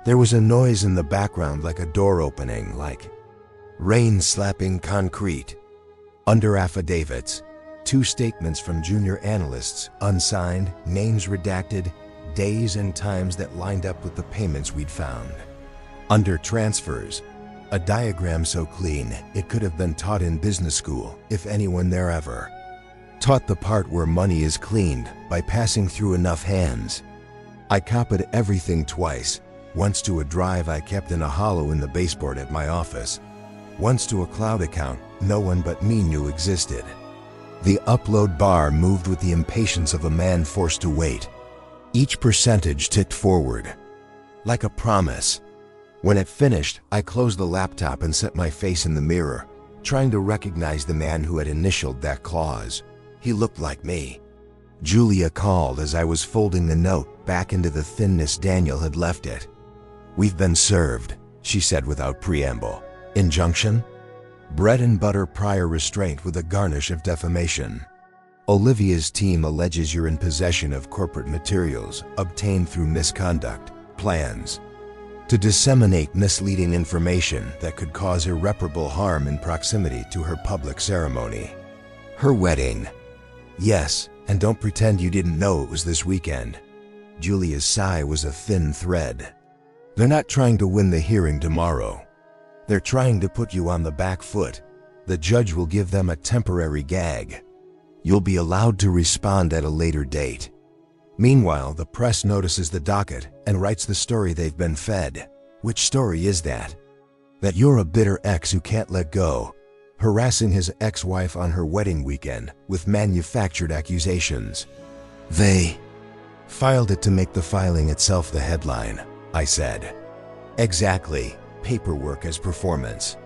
A: There was a noise in the background like a door opening, like rain slapping concrete. Under affidavits, 2 statements from junior analysts, unsigned, names redacted, days and times that lined up with the payments we'd found. Under transfers, a diagram so clean it could have been taught in business school, if anyone there ever taught the part where money is cleaned by passing through enough hands. I copied everything twice, once to a drive I kept in a hollow in the baseboard at my office, once to a cloud account no one but me knew existed. The upload bar moved with the impatience of a man forced to wait. Each percentage ticked forward, like a promise. When it finished, I closed the laptop and set my face in the mirror, trying to recognize the man who had initialed that clause. He looked like me. Julia called as I was folding the note back into the thinness Daniel had left it. "We've been served," she said without preamble. "Injunction? Bread and butter prior restraint with a garnish of defamation. Olivia's team alleges you're in possession of corporate materials obtained through misconduct, plans to disseminate misleading information that could cause irreparable harm in proximity to her public ceremony. Her wedding. Yes, and don't pretend you didn't know it was this weekend." Julia's sigh was a thin thread. "They're not trying to win the hearing tomorrow. They're trying to put you on the back foot. The judge will give them a temporary gag. You'll be allowed to respond at a later date. Meanwhile, the press notices the docket and writes the story they've been fed." "Which story is that?" "That you're a bitter ex who can't let go, harassing his ex-wife on her wedding weekend with manufactured accusations. They filed it to make the filing itself the headline," I said. "Exactly. Paperwork as performance.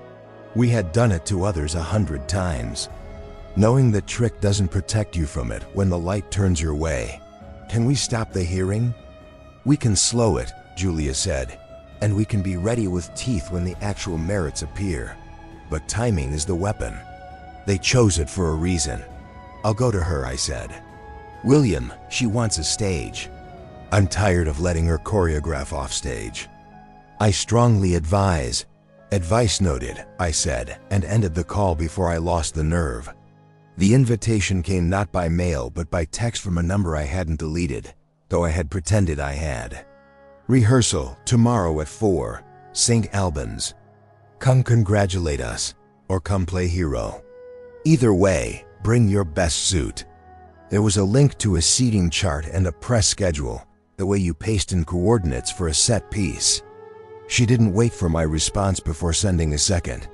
A: We had done it to others 100 times. Knowing the trick doesn't protect you from it when the light turns your way. Can we stop the hearing?" "We can slow it," Julia said, "and we can be ready with teeth when the actual merits appear. But timing is the weapon. They chose it for a reason." "I'll go to her," I said. "William, she wants a stage." "I'm tired of letting her choreograph off stage." "I strongly advise." "Advice noted," I said, and ended the call before I lost the nerve. The invitation came not by mail but by text from a number I hadn't deleted, though I had pretended I had. "Rehearsal, tomorrow at 4, St. Albans. Come congratulate us, or come play hero. Either way, bring your best suit." There was a link to a seating chart and a press schedule, the way you paste in coordinates for a set piece. She didn't wait for my response before sending a second.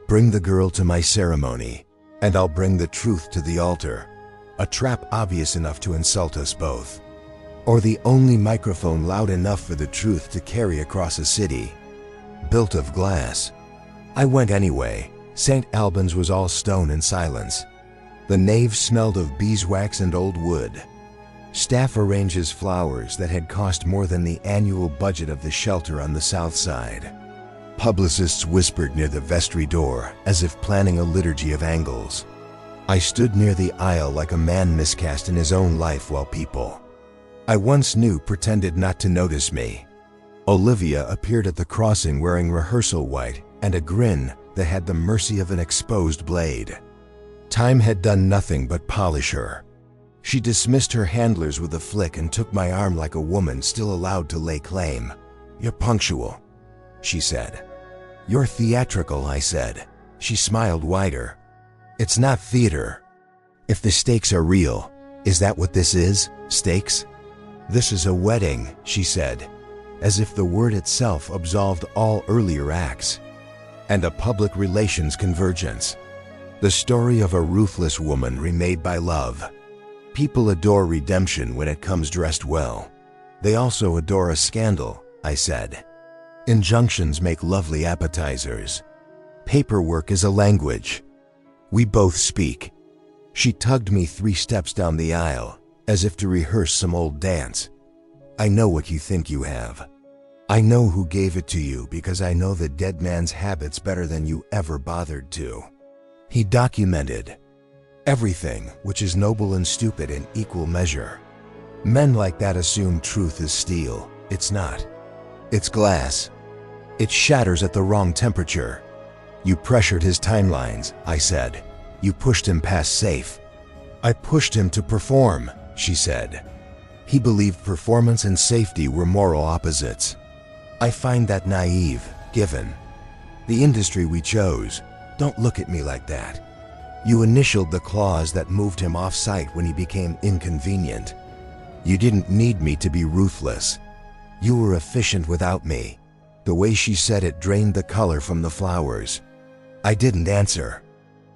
A: "Bring the girl to my ceremony, and I'll bring the truth to the altar." A trap obvious enough to insult us both. Or the only microphone loud enough for the truth to carry across a city built of glass. I went anyway. St. Albans was all stone and silence. The nave smelled of beeswax and old wood. Staff arranges flowers that had cost more than the annual budget of the shelter on the south side. Publicists whispered near the vestry door as if planning a liturgy of angles. I stood near the aisle like a man miscast in his own life while people I once knew pretended not to notice me. Olivia appeared at the crossing wearing rehearsal white and a grin that had the mercy of an exposed blade. Time had done nothing but polish her. She dismissed her handlers with a flick and took my arm like a woman still allowed to lay claim. "You're punctual," she said. "You're theatrical," I said. She smiled wider. "It's not theater. If the stakes are real, is that what this is? Stakes?" "This is a wedding," she said, as if the word itself absolved all earlier acts. "And a public relations convergence. The story of a ruthless woman remade by love. People adore redemption when it comes dressed well. They also adore a scandal," I said. "Injunctions make lovely appetizers. Paperwork is a language. We both speak." She tugged me 3 steps down the aisle, as if to rehearse some old dance. "I know what you think you have. I know who gave it to you because I know the dead man's habits better than you ever bothered to. He documented everything, which is noble and stupid in equal measure. Men like that assume truth is steel. It's not. It's glass. It shatters at the wrong temperature. You pressured his timelines," I said. "You pushed him past safe." "I pushed him to perform," she said. "He believed performance and safety were moral opposites. I find that naive, given the industry we chose. Don't look at me like that. You initialed the clause that moved him off-site when he became inconvenient. You didn't need me to be ruthless. You were efficient without me." The way she said it drained the color from the flowers. I didn't answer.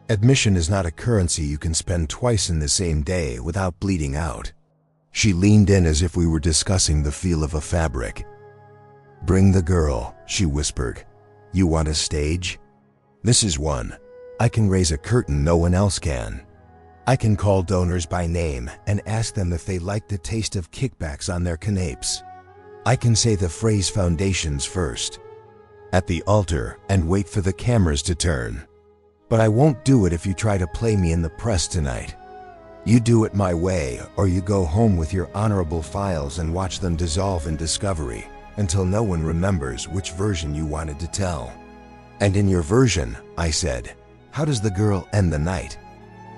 A: Admission is not a currency you can spend twice in the same day without bleeding out. She leaned in as if we were discussing the feel of a fabric. "Bring the girl," she whispered. "You want a stage? This is one. I can raise a curtain no one else can." I can call donors by name and ask them if they like the taste of kickbacks on their canapes. I can say the phrase foundations first at the altar and wait for the cameras to turn. But I won't do it if you try to play me in the press tonight. You do it my way, or you go home with your honorable files and watch them dissolve in discovery until no one remembers which version you wanted to tell. And in your version, I said, how does the girl end the night?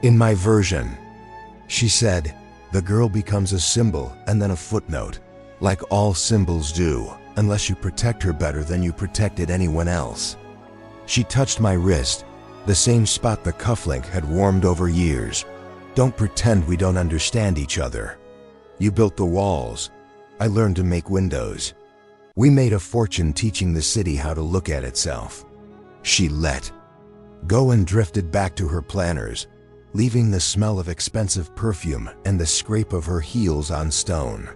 A: In my version, she said, the girl becomes a symbol and then a footnote, like all symbols do, unless you protect her better than you protected anyone else. She touched my wrist, the same spot the cufflink had warmed over years. Don't pretend we don't understand each other. You built the walls. I learned to make windows. We made a fortune teaching the city how to look at itself. She let go and drifted back to her planners, leaving the smell of expensive perfume and the scrape of her heels on stone.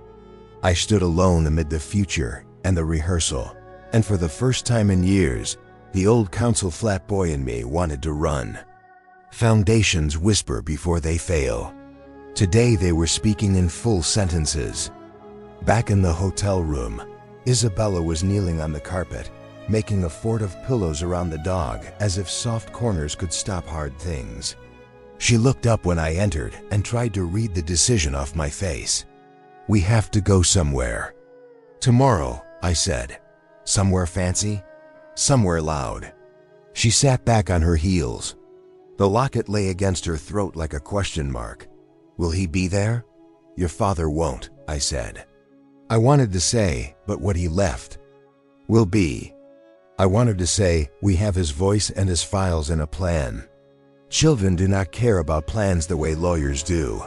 A: I stood alone amid the future and the rehearsal, and for the first time in years, the old council flat boy in me wanted to run. Foundations whisper before they fail. Today they were speaking in full sentences. Back in the hotel room, Isabella was kneeling on the carpet, making a fort of pillows around the dog as if soft corners could stop hard things. She looked up when I entered and tried to read the decision off my face. We have to go somewhere. Tomorrow, I said. Somewhere fancy? Somewhere loud. She sat back on her heels. The locket lay against her throat like a question mark. Will he be there? Your father won't, I said. I wanted to say, but what he left. Will be. I wanted to say, we have his voice and his files in a plan. Children do not care about plans the way lawyers do.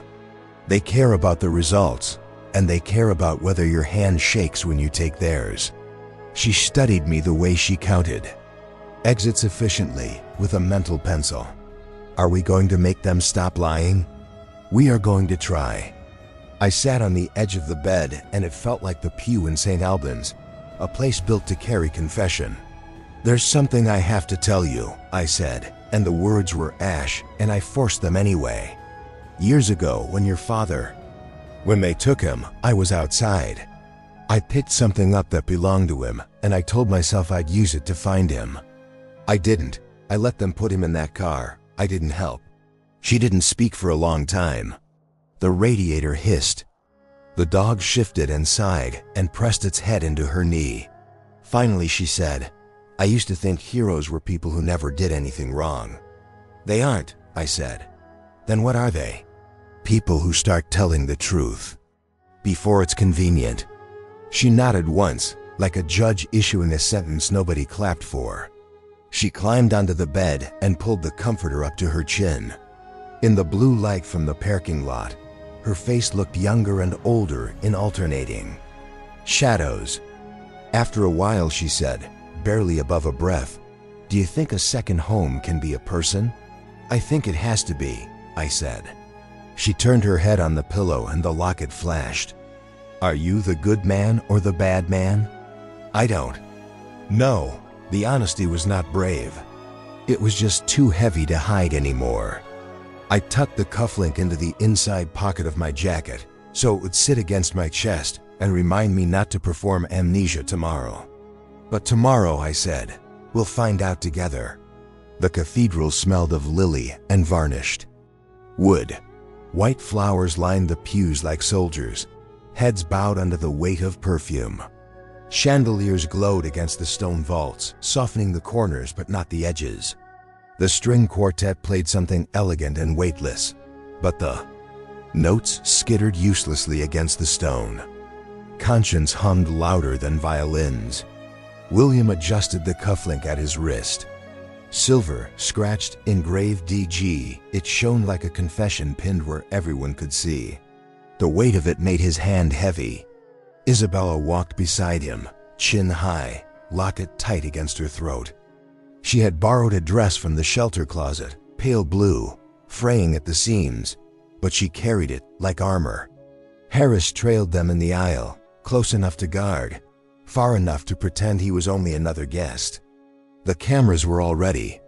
A: They care about the results, and they care about whether your hand shakes when you take theirs. She studied me the way she counted. Exits efficiently with a mental pencil. Are we going to make them stop lying? We are going to try. I sat on the edge of the bed and it felt like the pew in St. Albans, a place built to carry confession. There's something I have to tell you, I said, and the words were ash, and I forced them anyway. Years ago, when they took him, I was outside. I picked something up that belonged to him, and I told myself I'd use it to find him. I didn't. I let them put him in that car. I didn't help. She didn't speak for a long time. The radiator hissed. The dog shifted and sighed and pressed its head into her knee. Finally, she said, I used to think heroes were people who never did anything wrong. They aren't, I said. Then what are they? People who start telling the truth. Before it's convenient. She nodded once, like a judge issuing a sentence nobody clapped for. She climbed onto the bed and pulled the comforter up to her chin. In the blue light from the parking lot, her face looked younger and older in alternating shadows. After a while, she said, barely above a breath, do you think a second home can be a person? I think it has to be, I said. She turned her head on the pillow and the locket flashed. Are you the good man or the bad man? I don't. No, the honesty was not brave. It was just too heavy to hide anymore. I tucked the cufflink into the inside pocket of my jacket so it would sit against my chest and remind me not to perform amnesia tomorrow. But tomorrow, I said, we'll find out together. The cathedral smelled of lily and varnished wood. White flowers lined the pews like soldiers, heads bowed under the weight of perfume. Chandeliers glowed against the stone vaults, softening the corners but not the edges. The string quartet played something elegant and weightless, but the notes skittered uselessly against the stone. Conscience hummed louder than violins. William adjusted the cufflink at his wrist. Silver, scratched, engraved DG, it shone like a confession pinned where everyone could see. The weight of it made his hand heavy. Isabella walked beside him, chin high, locket tight against her throat. She had borrowed a dress from the shelter closet, pale blue, fraying at the seams, but she carried it like armor. Harris trailed them in the aisle, close enough to guard, far enough to pretend he was only another guest. The cameras were all ready.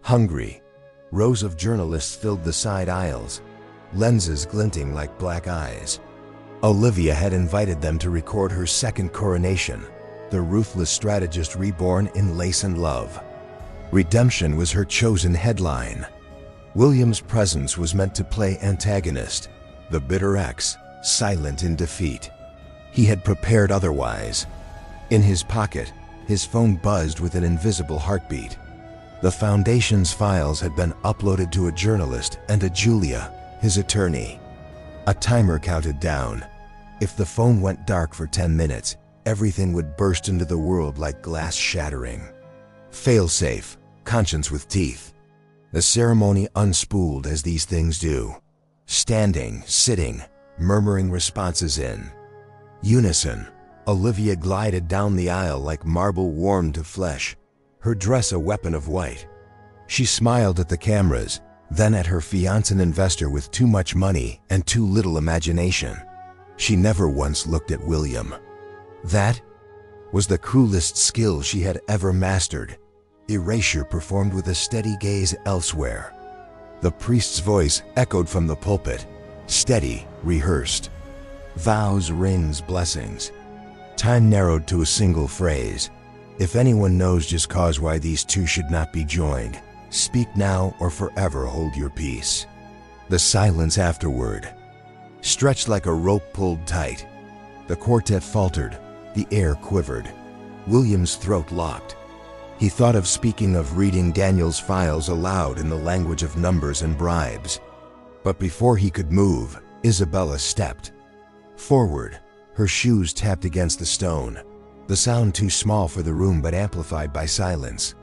A: Hungry. Rows of journalists filled the side aisles, lenses glinting like black eyes. Olivia had invited them to record her second coronation, the ruthless strategist reborn in Lace and Love. Redemption was her chosen headline. William's presence was meant to play antagonist, the bitter ex, silent in defeat. He had prepared otherwise. In his pocket, his phone buzzed with an invisible heartbeat. The Foundation's files had been uploaded to a journalist and to Julia, his attorney. A timer counted down. If the phone went dark for 10 minutes, everything would burst into the world like glass shattering. Failsafe, conscience with teeth. The ceremony unspooled as these things do. Standing, sitting, murmuring responses in unison, Olivia glided down the aisle like marble warmed to flesh, her dress a weapon of white. She smiled at the cameras, then at her fiancé, an investor with too much money and too little imagination. She never once looked at William. That was the cruelest skill she had ever mastered. Erasure performed with a steady gaze elsewhere. The priest's voice echoed from the pulpit, steady, rehearsed. Vows, rings, blessings. Time narrowed to a single phrase. If anyone knows just cause why these two should not be joined, speak now or forever hold your peace. The silence afterward stretched like a rope pulled tight. The quartet faltered, the air quivered. William's throat locked. He thought of speaking, of reading Daniel's files aloud in the language of numbers and bribes. But before he could move, Isabella stepped forward. Her shoes tapped against the stone, the sound too small for the room but amplified by silence.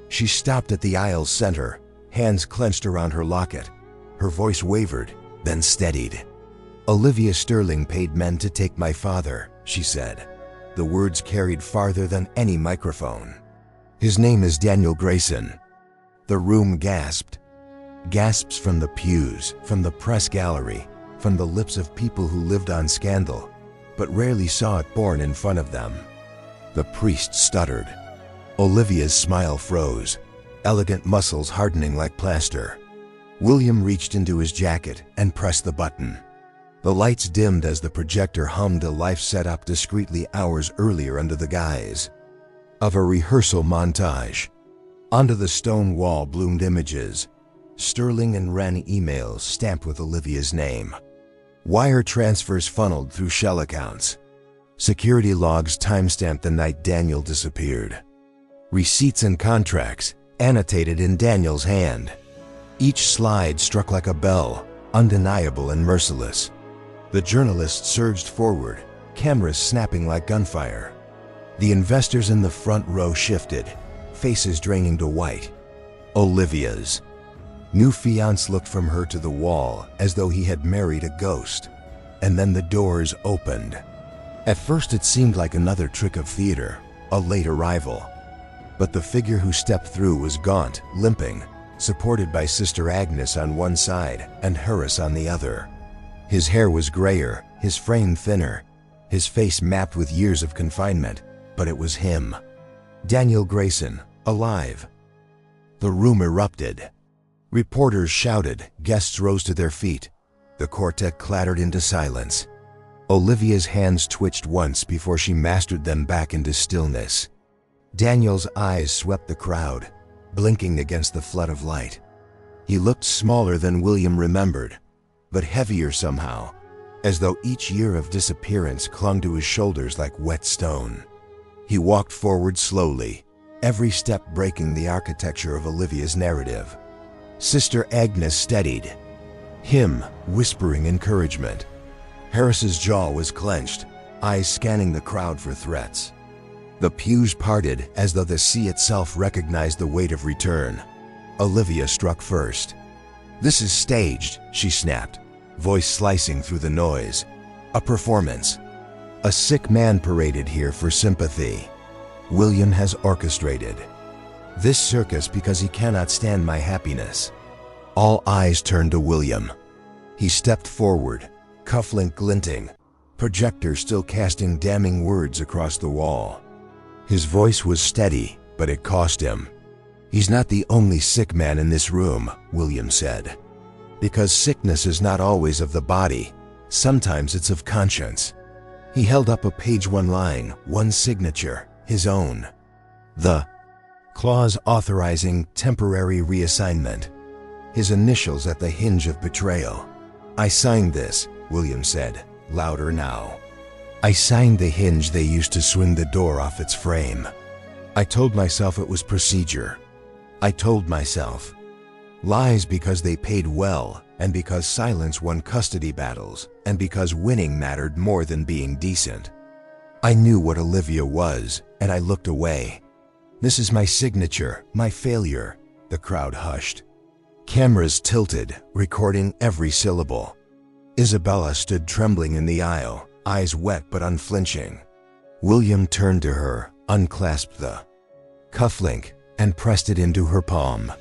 A: She stopped at the aisle's center, hands clenched around her locket. Her voice wavered, then steadied. "Olivia Sterling paid men to take my father," she said. The words carried farther than any microphone. "His name is Daniel Grayson." The room gasped. Gasps from the pews, from the press gallery, from the lips of people who lived on scandal, but rarely saw it born in front of them. The priest stuttered. Olivia's smile froze, elegant muscles hardening like plaster. William reached into his jacket and pressed the button. The lights dimmed as the projector hummed a life set up discreetly hours earlier under the guise of a rehearsal montage. Onto the stone wall bloomed images, Sterling and Wren emails stamped with Olivia's name. Wire transfers funneled through shell accounts. Security logs timestamped the night Daniel disappeared. Receipts and contracts annotated in Daniel's hand. Each slide struck like a bell, undeniable and merciless. The journalists surged forward, cameras snapping like gunfire. The investors in the front row shifted, faces draining to white. Olivia's new fiancé looked from her to the wall as though he had married a ghost. And then the doors opened. At first it seemed like another trick of theater, a late arrival. But the figure who stepped through was gaunt, limping, supported by Sister Agnes on one side and Horace on the other. His hair was grayer, his frame thinner, his face mapped with years of confinement, but it was him. Daniel Grayson, alive. The room erupted. Reporters shouted, guests rose to their feet. The quartet clattered into silence. Olivia's hands twitched once before she mastered them back into stillness. Daniel's eyes swept the crowd, blinking against the flood of light. He looked smaller than William remembered, but heavier somehow, as though each year of disappearance clung to his shoulders like wet stone. He walked forward slowly, every step breaking the architecture of Olivia's narrative. Sister Agnes steadied him, whispering encouragement. Harris's jaw was clenched, eyes scanning the crowd for threats. The pews parted as though the sea itself recognized the weight of return. Olivia struck first. "This is staged," she snapped, voice slicing through the noise. "A performance. A sick man paraded here for sympathy. William has orchestrated this circus because he cannot stand my happiness." All eyes turned to William. He stepped forward, cufflink glinting, projector still casting damning words across the wall. His voice was steady, but it cost him. "He's not the only sick man in this room," William said. Because sickness is not always of the body. Sometimes it's of conscience. He held up a page, one line, one signature, his own. The clause authorizing temporary reassignment. His initials at the hinge of betrayal. I signed this, William said, louder now. I signed the hinge they used to swing the door off its frame. I told myself it was procedure. I told myself. Lies because they paid well, and because silence won custody battles, and because winning mattered more than being decent. I knew what Olivia was, and I looked away. This is my signature, my failure. The crowd hushed. Cameras tilted, recording every syllable. Isabella stood trembling in the aisle, eyes wet but unflinching. William turned to her, unclasped the cufflink, and pressed it into her palm.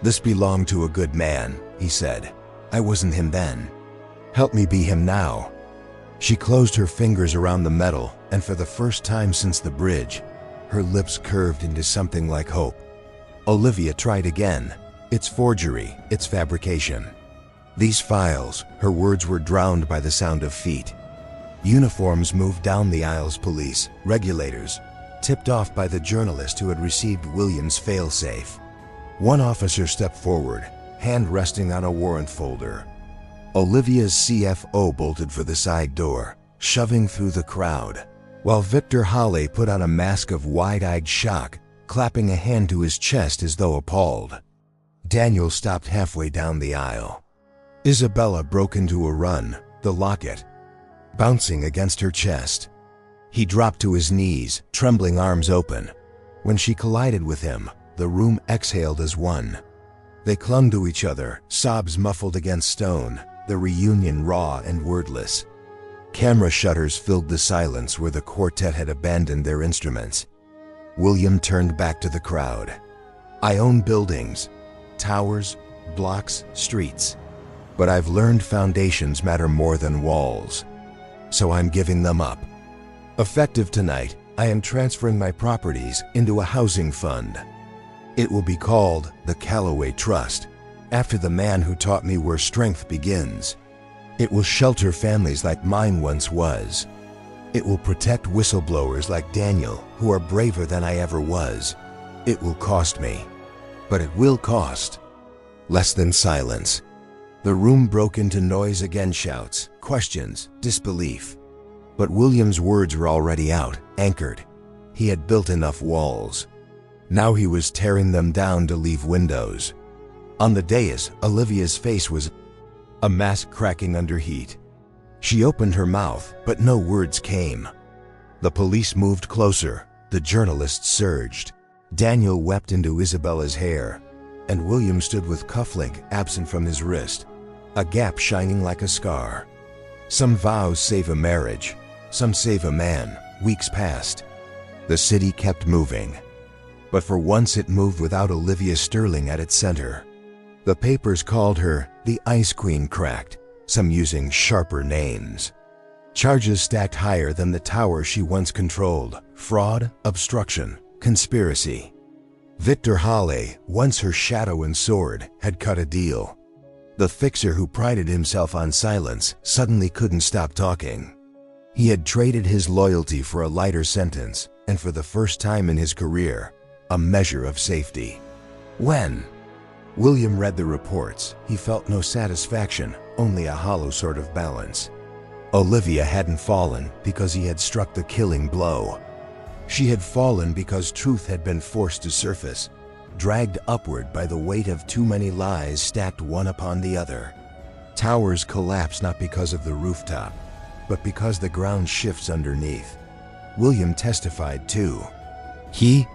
A: This belonged to a good man, he said. I wasn't him then. Help me be him now. She closed her fingers around the metal, and for the first time since the bridge, her lips curved into something like hope. Olivia tried again. It's forgery, it's fabrication. These files, her words were drowned by the sound of feet. Uniforms moved down the aisles, police, regulators, tipped off by the journalist who had received William's failsafe. One officer stepped forward, hand resting on a warrant folder. Olivia's CFO bolted for the side door, shoving through the crowd, while Victor Halle put on a mask of wide-eyed shock, clapping a hand to his chest as though appalled. Daniel stopped halfway down the aisle. Isabella broke into a run, the locket bouncing against her chest. He dropped to his knees, trembling arms open. When she collided with him, the room exhaled as one. They clung to each other, sobs muffled against stone, the reunion raw and wordless. Camera shutters filled the silence where the quartet had abandoned their instruments. William turned back to the crowd. I own buildings, towers, blocks, streets. But I've learned foundations matter more than walls. So I'm giving them up. Effective tonight, I am transferring my properties into a housing fund. It will be called the Calloway Trust, after the man who taught me where strength begins. It will shelter families like mine once was. It will protect whistleblowers like Daniel, who are braver than I ever was. It will cost me. But it will cost. Less than silence. The room broke into noise again, shouts, questions, disbelief. But William's words were already out, anchored. He had built enough walls. Now he was tearing them down to leave windows. On the dais, Olivia's face was a mask cracking under heat. She opened her mouth, but no words came. The police moved closer. The journalists surged. Daniel wept into Isabella's hair, and William stood with cufflink absent from his wrist, a gap shining like a scar. Some vows save a marriage, some save a man. Weeks passed. The city kept moving. But for once it moved without Olivia Sterling at its center. The papers called her the Ice Queen cracked, some using sharper names. Charges stacked higher than the tower she once controlled: fraud, obstruction, conspiracy. Victor Halle, once her shadow and sword, had cut a deal. The fixer who prided himself on silence suddenly couldn't stop talking. He had traded his loyalty for a lighter sentence, and for the first time in his career, a measure of safety. When William read the reports, he felt no satisfaction, only a hollow sort of balance. Olivia hadn't fallen because he had struck the killing blow. She had fallen because truth had been forced to surface, dragged upward by the weight of too many lies stacked one upon the other. Towers collapse not because of the rooftop, but because the ground shifts underneath. William testified too. He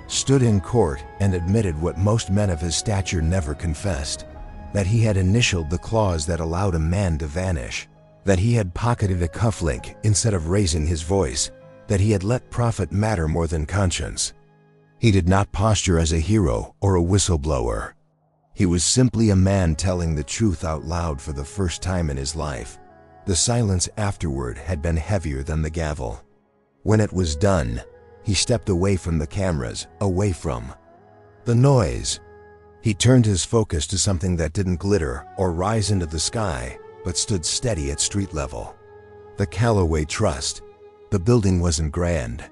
A: stood in court and admitted what most men of his stature never confessed, that he had initialed the clause that allowed a man to vanish, that he had pocketed a cufflink instead of raising his voice, that he had let profit matter more than conscience. He did not posture as a hero or a whistleblower. He was simply a man telling the truth out loud for the first time in his life. The silence afterward had been heavier than the gavel. When it was done, he stepped away from the cameras, away from the noise. He turned his focus to something that didn't glitter or rise into the sky, but stood steady at street level. The Callaway Trust. The building wasn't grand.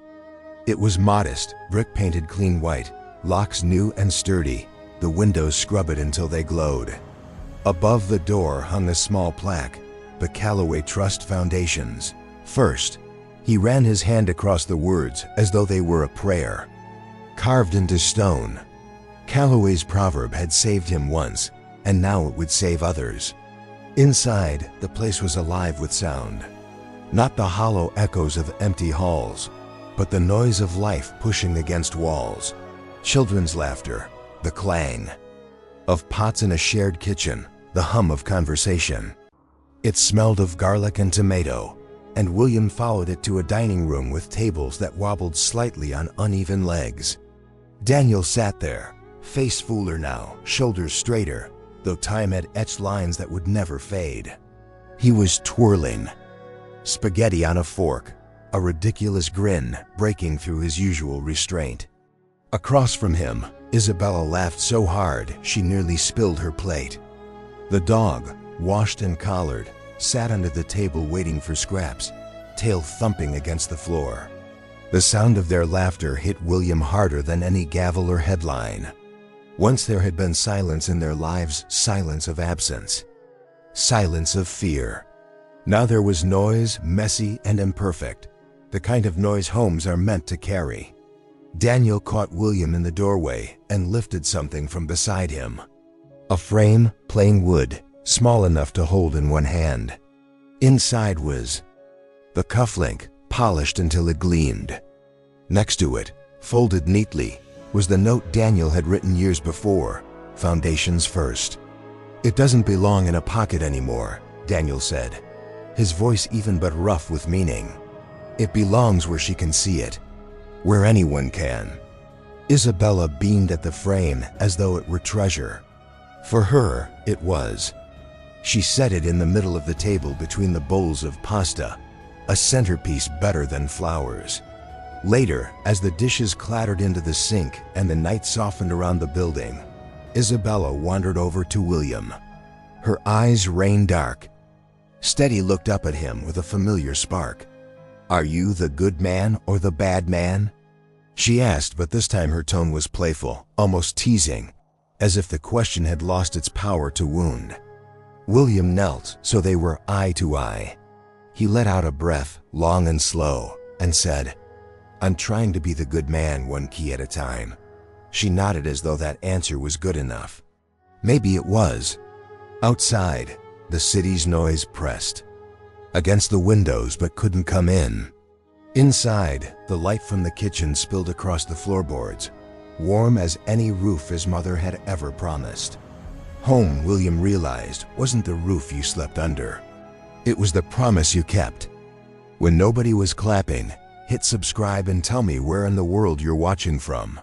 A: It was modest, brick-painted clean white, locks new and sturdy, the windows scrubbed until they glowed. Above the door hung a small plaque, the Callaway Trust Foundations. First, he ran his hand across the words as though they were a prayer. Carved into stone, Callaway's proverb had saved him once, and now it would save others. Inside, the place was alive with sound. Not the hollow echoes of empty halls, but the noise of life pushing against walls. Children's laughter, the clang of pots in a shared kitchen, the hum of conversation. It smelled of garlic and tomato, and William followed it to a dining room with tables that wobbled slightly on uneven legs. Daniel sat there, face fuller now, shoulders straighter, though time had etched lines that would never fade. He was twirling spaghetti on a fork, a ridiculous grin breaking through his usual restraint. Across from him, Isabella laughed so hard she nearly spilled her plate. The dog, washed and collared, sat under the table waiting for scraps, tail thumping against the floor. The sound of their laughter hit William harder than any gavel or headline. Once there had been silence in their lives, silence of absence, silence of fear. Now there was noise, messy and imperfect, the kind of noise homes are meant to carry. Daniel caught William in the doorway and lifted something from beside him. A frame, plain wood, small enough to hold in one hand. Inside was the cufflink, polished until it gleamed. Next to it, folded neatly, was the note Daniel had written years before, "Foundations first." "It doesn't belong in a pocket anymore," Daniel said, his voice even but rough with meaning. "It belongs where she can see it, where anyone can." Isabella beamed at the frame as though it were treasure. For her, it was. She set it in the middle of the table between the bowls of pasta, a centerpiece better than flowers. Later, as the dishes clattered into the sink and the night softened around the building, Isabella wandered over to William. Her eyes rained dark. Steady looked up at him with a familiar spark. "Are you the good man or the bad man?" she asked, but this time her tone was playful, almost teasing, as if the question had lost its power to wound. William knelt so they were eye to eye. He let out a breath, long and slow, and said, "I'm trying to be the good man, one key at a time." She nodded as though that answer was good enough. Maybe it was. Outside, the city's noise pressed against the windows but couldn't come in. Inside, the light from the kitchen spilled across the floorboards, warm as any roof his mother had ever promised. Home, William realized, wasn't the roof you slept under. It was the promise you kept. When nobody was clapping, hit subscribe and tell me where in the world you're watching from.